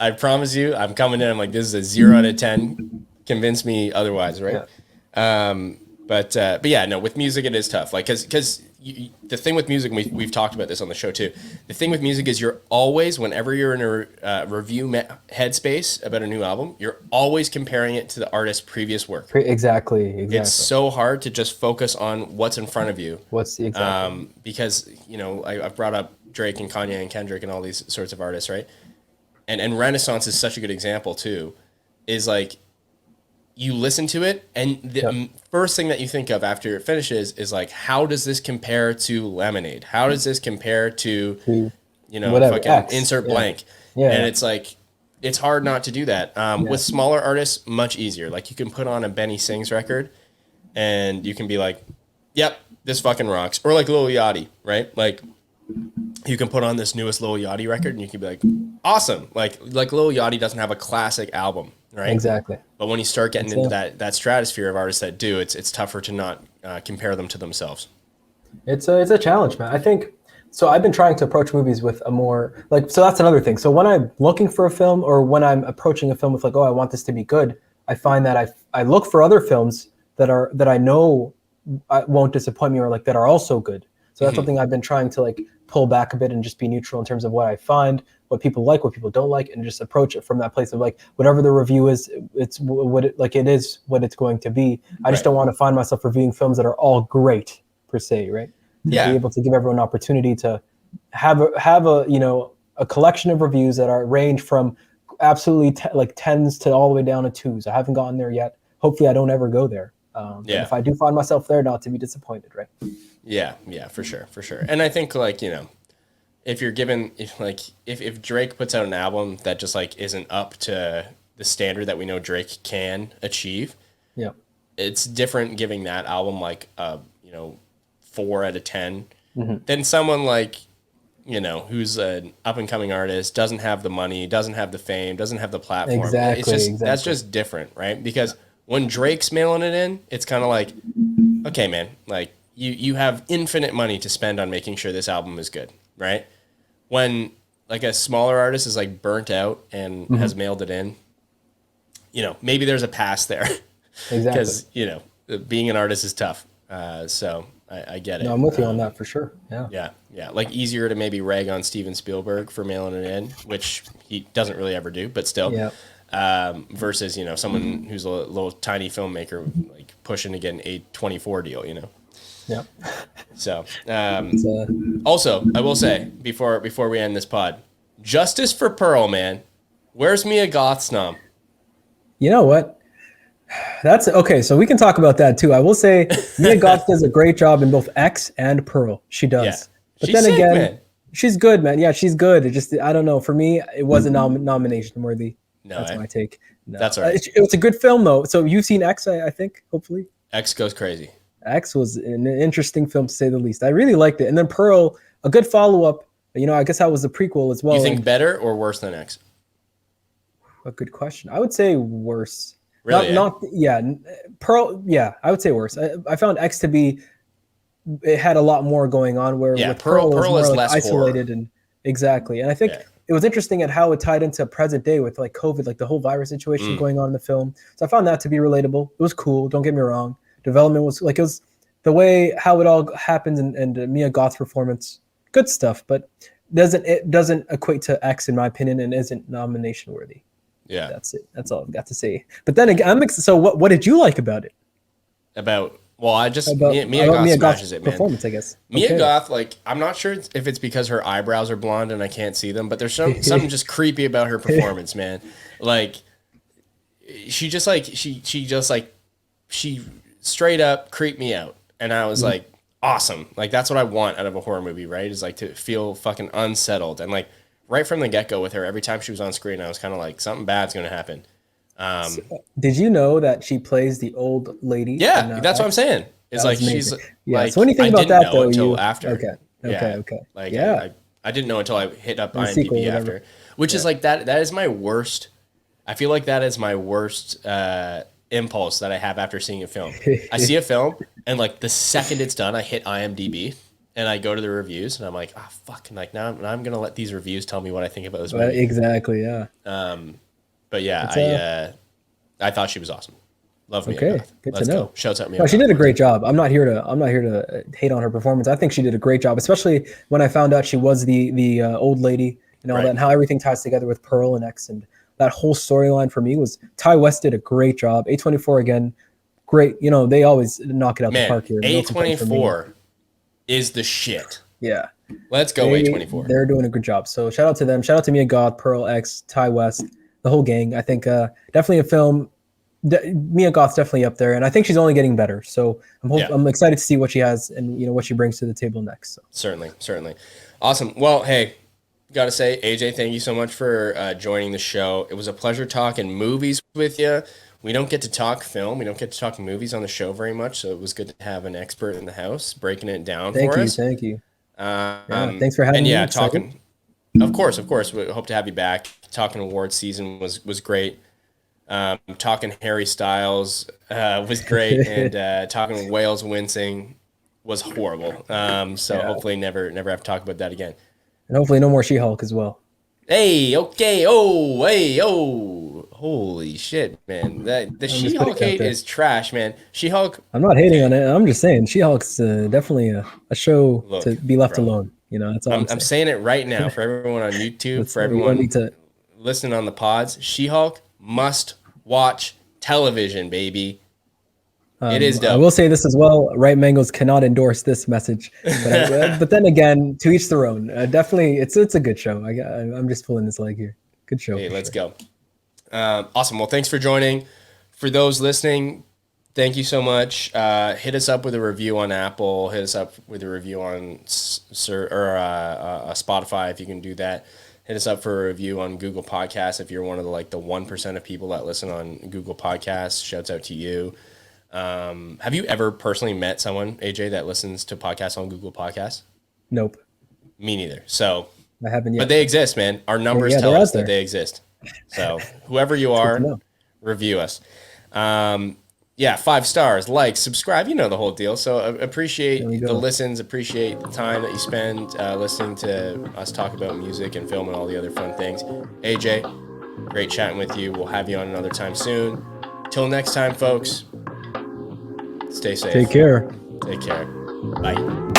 I promise you. I'm coming in. I'm like, this is a 0 out of 10. Convince me otherwise, right?
Yeah.
But yeah, no. With music, it is tough. Like, because the thing with music, and we've talked about this on the show too. The thing with music is you're always, whenever you're in a review headspace about a new album, you're always comparing it to the artist's previous work.
Exactly.
It's so hard to just focus on what's in front of you.
What's the exactly?
Because I've brought up Drake and Kanye and Kendrick and all these sorts of artists, right? And Renaissance is such a good example too. Is like, you listen to it, and the first thing that you think of after it finishes is like, how does this compare to Lemonade? How does this compare to,
whatever,
fucking
X.
insert blank?
Yeah.
And it's like, it's hard not to do that. With smaller artists, much easier. Like, you can put on a Benny Sings record, and you can be like, yep, this fucking rocks. Or like Lil Yachty, right? Like, you can put on this newest Lil Yachty record, and you can be like, awesome. Like Lil Yachty doesn't have a classic album, right?
Exactly.
But when you start getting into that stratosphere of artists that do, it's tougher to not compare them to themselves.
It's a challenge, man. I think so. I've been trying to approach movies with a more so that's another thing. So when I'm looking for a film, or when I'm approaching a film with like, oh, I want this to be good, I find that I look for other films that I know won't disappoint me, or like that are also good. So that's something I've been trying to like pull back a bit and just be neutral in terms of what I find, what people like, what people don't like, and just approach it from that place of like, whatever the review is, it's what it is what it's going to be. I just don't want to find myself reviewing films that are all great per se, right?
Yeah.
To be able to give everyone an opportunity to have a collection of reviews that are range from absolutely like 10s to all the way down to 2s. I haven't gotten there yet. Hopefully I don't ever go there. If I do find myself there, not to be disappointed, right?
Yeah, for sure. And I think like, if you're given, if Drake puts out an album that just like isn't up to the standard that we know Drake can achieve, it's different giving that album like 4 out of 10 than someone like, who's an up and coming artist, doesn't have the money, doesn't have the fame, doesn't have the platform.
Exactly.
That's just different, right? Because when Drake's mailing it in, it's kind of like, okay, man, like you have infinite money to spend on making sure this album is good, right? When like a smaller artist is like burnt out and has mailed it in, maybe there's a pass there.
Exactly.
Because, being an artist is tough. So I get it.
No, I'm with you on that for sure. Yeah.
Yeah. Like, easier to maybe rag on Steven Spielberg for mailing it in, which he doesn't really ever do, but still.
Yeah.
Versus, someone who's a little tiny filmmaker, like pushing to get an A24 deal,
Yeah.
So, also, I will say before we end this pod, justice for Pearl, man. Where's Mia Goth's nom?
You know what? That's okay. So we can talk about that too. I will say Mia Goth does a great job in both X and Pearl. She does. Yeah. But then again, man. She's good, man. Yeah, she's good. It just, I don't know. For me, it wasn't nomination worthy.
No,
that's my take. No.
That's all right.
It's a good film though. So you've seen X, I think, hopefully.
X goes crazy.
X was an interesting film to say the least. I really liked it. And then Pearl, a good follow-up. I guess that was the prequel as well.
You think better or worse than X?
A good question. I would say worse.
Really?
Pearl. Yeah, I would say worse. I found X to be. It had a lot more going on. Where with Pearl was more
is
like
less
isolated
horror.
And exactly. And I think it was interesting at how it tied into present day with like COVID, like the whole virus situation going on in the film. So I found that to be relatable. It was cool. Don't get me wrong. Development was like, it was the way how it all happens, and Mia Goth's performance, good stuff, but it doesn't equate to X in my opinion, and isn't nomination worthy.
Yeah,
that's it. That's all I've got to say. But then again, so what did you like about it?
Mia Goth smashes it, man.
Performance, I guess.
Mia Goth, like, I'm not sure if it's because her eyebrows are blonde and I can't see them, but there's something just creepy about her performance, man. Like, she straight up creeped me out, and I was like, awesome. Like, that's what I want out of a horror movie, right? Is like to feel fucking unsettled, and like right from the get-go with her, every time she was on screen, I was kind of like, something bad's gonna happen.
Did you know that she plays the old lady?
Yeah, that's what I'm saying. It's like amazing.
Yeah.
Like,
So when you think
I
about
didn't
that,
know
though,
until
you
after.
okay,
Yeah.
okay.
Like
Yeah,
I didn't know until I hit up
the sequel,
IMDb
whatever.
after, which is like that is my worst. I feel like that is my worst impulse that I have after seeing a film. I see a film and like the second it's done, I hit IMDb and I go to the reviews and I'm like, ah, fuck, and like now I'm gonna let these reviews tell me what I think about this movie.
Exactly. Yeah.
But yeah,
It's
I thought she was awesome. Love Mia
okay.
Goth.
Good to
Let's
know.
go. Shouts out Mia
No, she
Goth.
did a
One
great
time.
job. I'm not here to hate on her performance. I think she did a great job, especially when I found out she was the old lady and all that,
Right.
and how everything ties together with Pearl and X, and that whole storyline for me was Ty West did a great job. A24 again, great. You know, they always knock it out the
Man,
park here. No complaints from me.
A24 is the shit.
Yeah,
Let's go A24.
they're doing a good job. So shout out to them. Shout out to Mia Goth, Pearl X, Ty West, the whole gang. I think definitely a film. Mia Goth's definitely up there, and I think she's only getting better. So
Yeah.
I'm excited to see what she has and what she brings to the table next. So.
Certainly. Awesome. Well, hey, gotta say, AJ, thank you so much for joining the show. It was a pleasure talking movies with you. We don't get to talk film. We don't get to talk movies on the show very much, so it was good to have an expert in the house breaking it down for us.
Thank you. Thanks for having
and
me.
yeah,
Excited.
talking. Of course. We hope to have you back. Talking awards season was great. Talking Harry Styles was great, and talking Wales wincing was horrible. So hopefully never have to talk about that again.
And hopefully no more She-Hulk as well.
Hey, okay, oh, hey, oh, holy shit, man! The She-Hulk hate is trash, man. She-Hulk.
I'm not hating on it. I'm just saying She-Hulk's definitely a show
Look,
to be left
bro,
alone. That's all
I'm saying it right now for everyone on YouTube, for everyone
need to.
listening on the pods. She-Hulk must watch television, baby. It is dope.
I will say this as well. Right Mangoes cannot endorse this message, but then again, to each their own. Definitely, it's a good show. I'm just pulling this leg here. Good show.
Hey, let's go. Awesome. Well, thanks for joining. For those listening, thank you so much. Hit us up with a review on Apple. Hit us up with a review on Spotify if you can do that. Hit us up for a review on Google Podcasts if you're one of the 1% of people that listen on Google Podcasts. Shouts out to you. Have you ever personally met someone, AJ, that listens to podcasts on Google Podcasts?
Nope.
Me neither. So
I haven't yet.
but they exist, man. Our numbers tell us that they exist. So whoever you are, review us. Yeah, 5 stars, like, subscribe, the whole deal. So appreciate the listens, appreciate the time that you spend listening to us talk about music and film and all the other fun things. AJ, great chatting with you. We'll have you on another time soon. Till next time, folks, stay safe.
Take care.
Take care. Bye.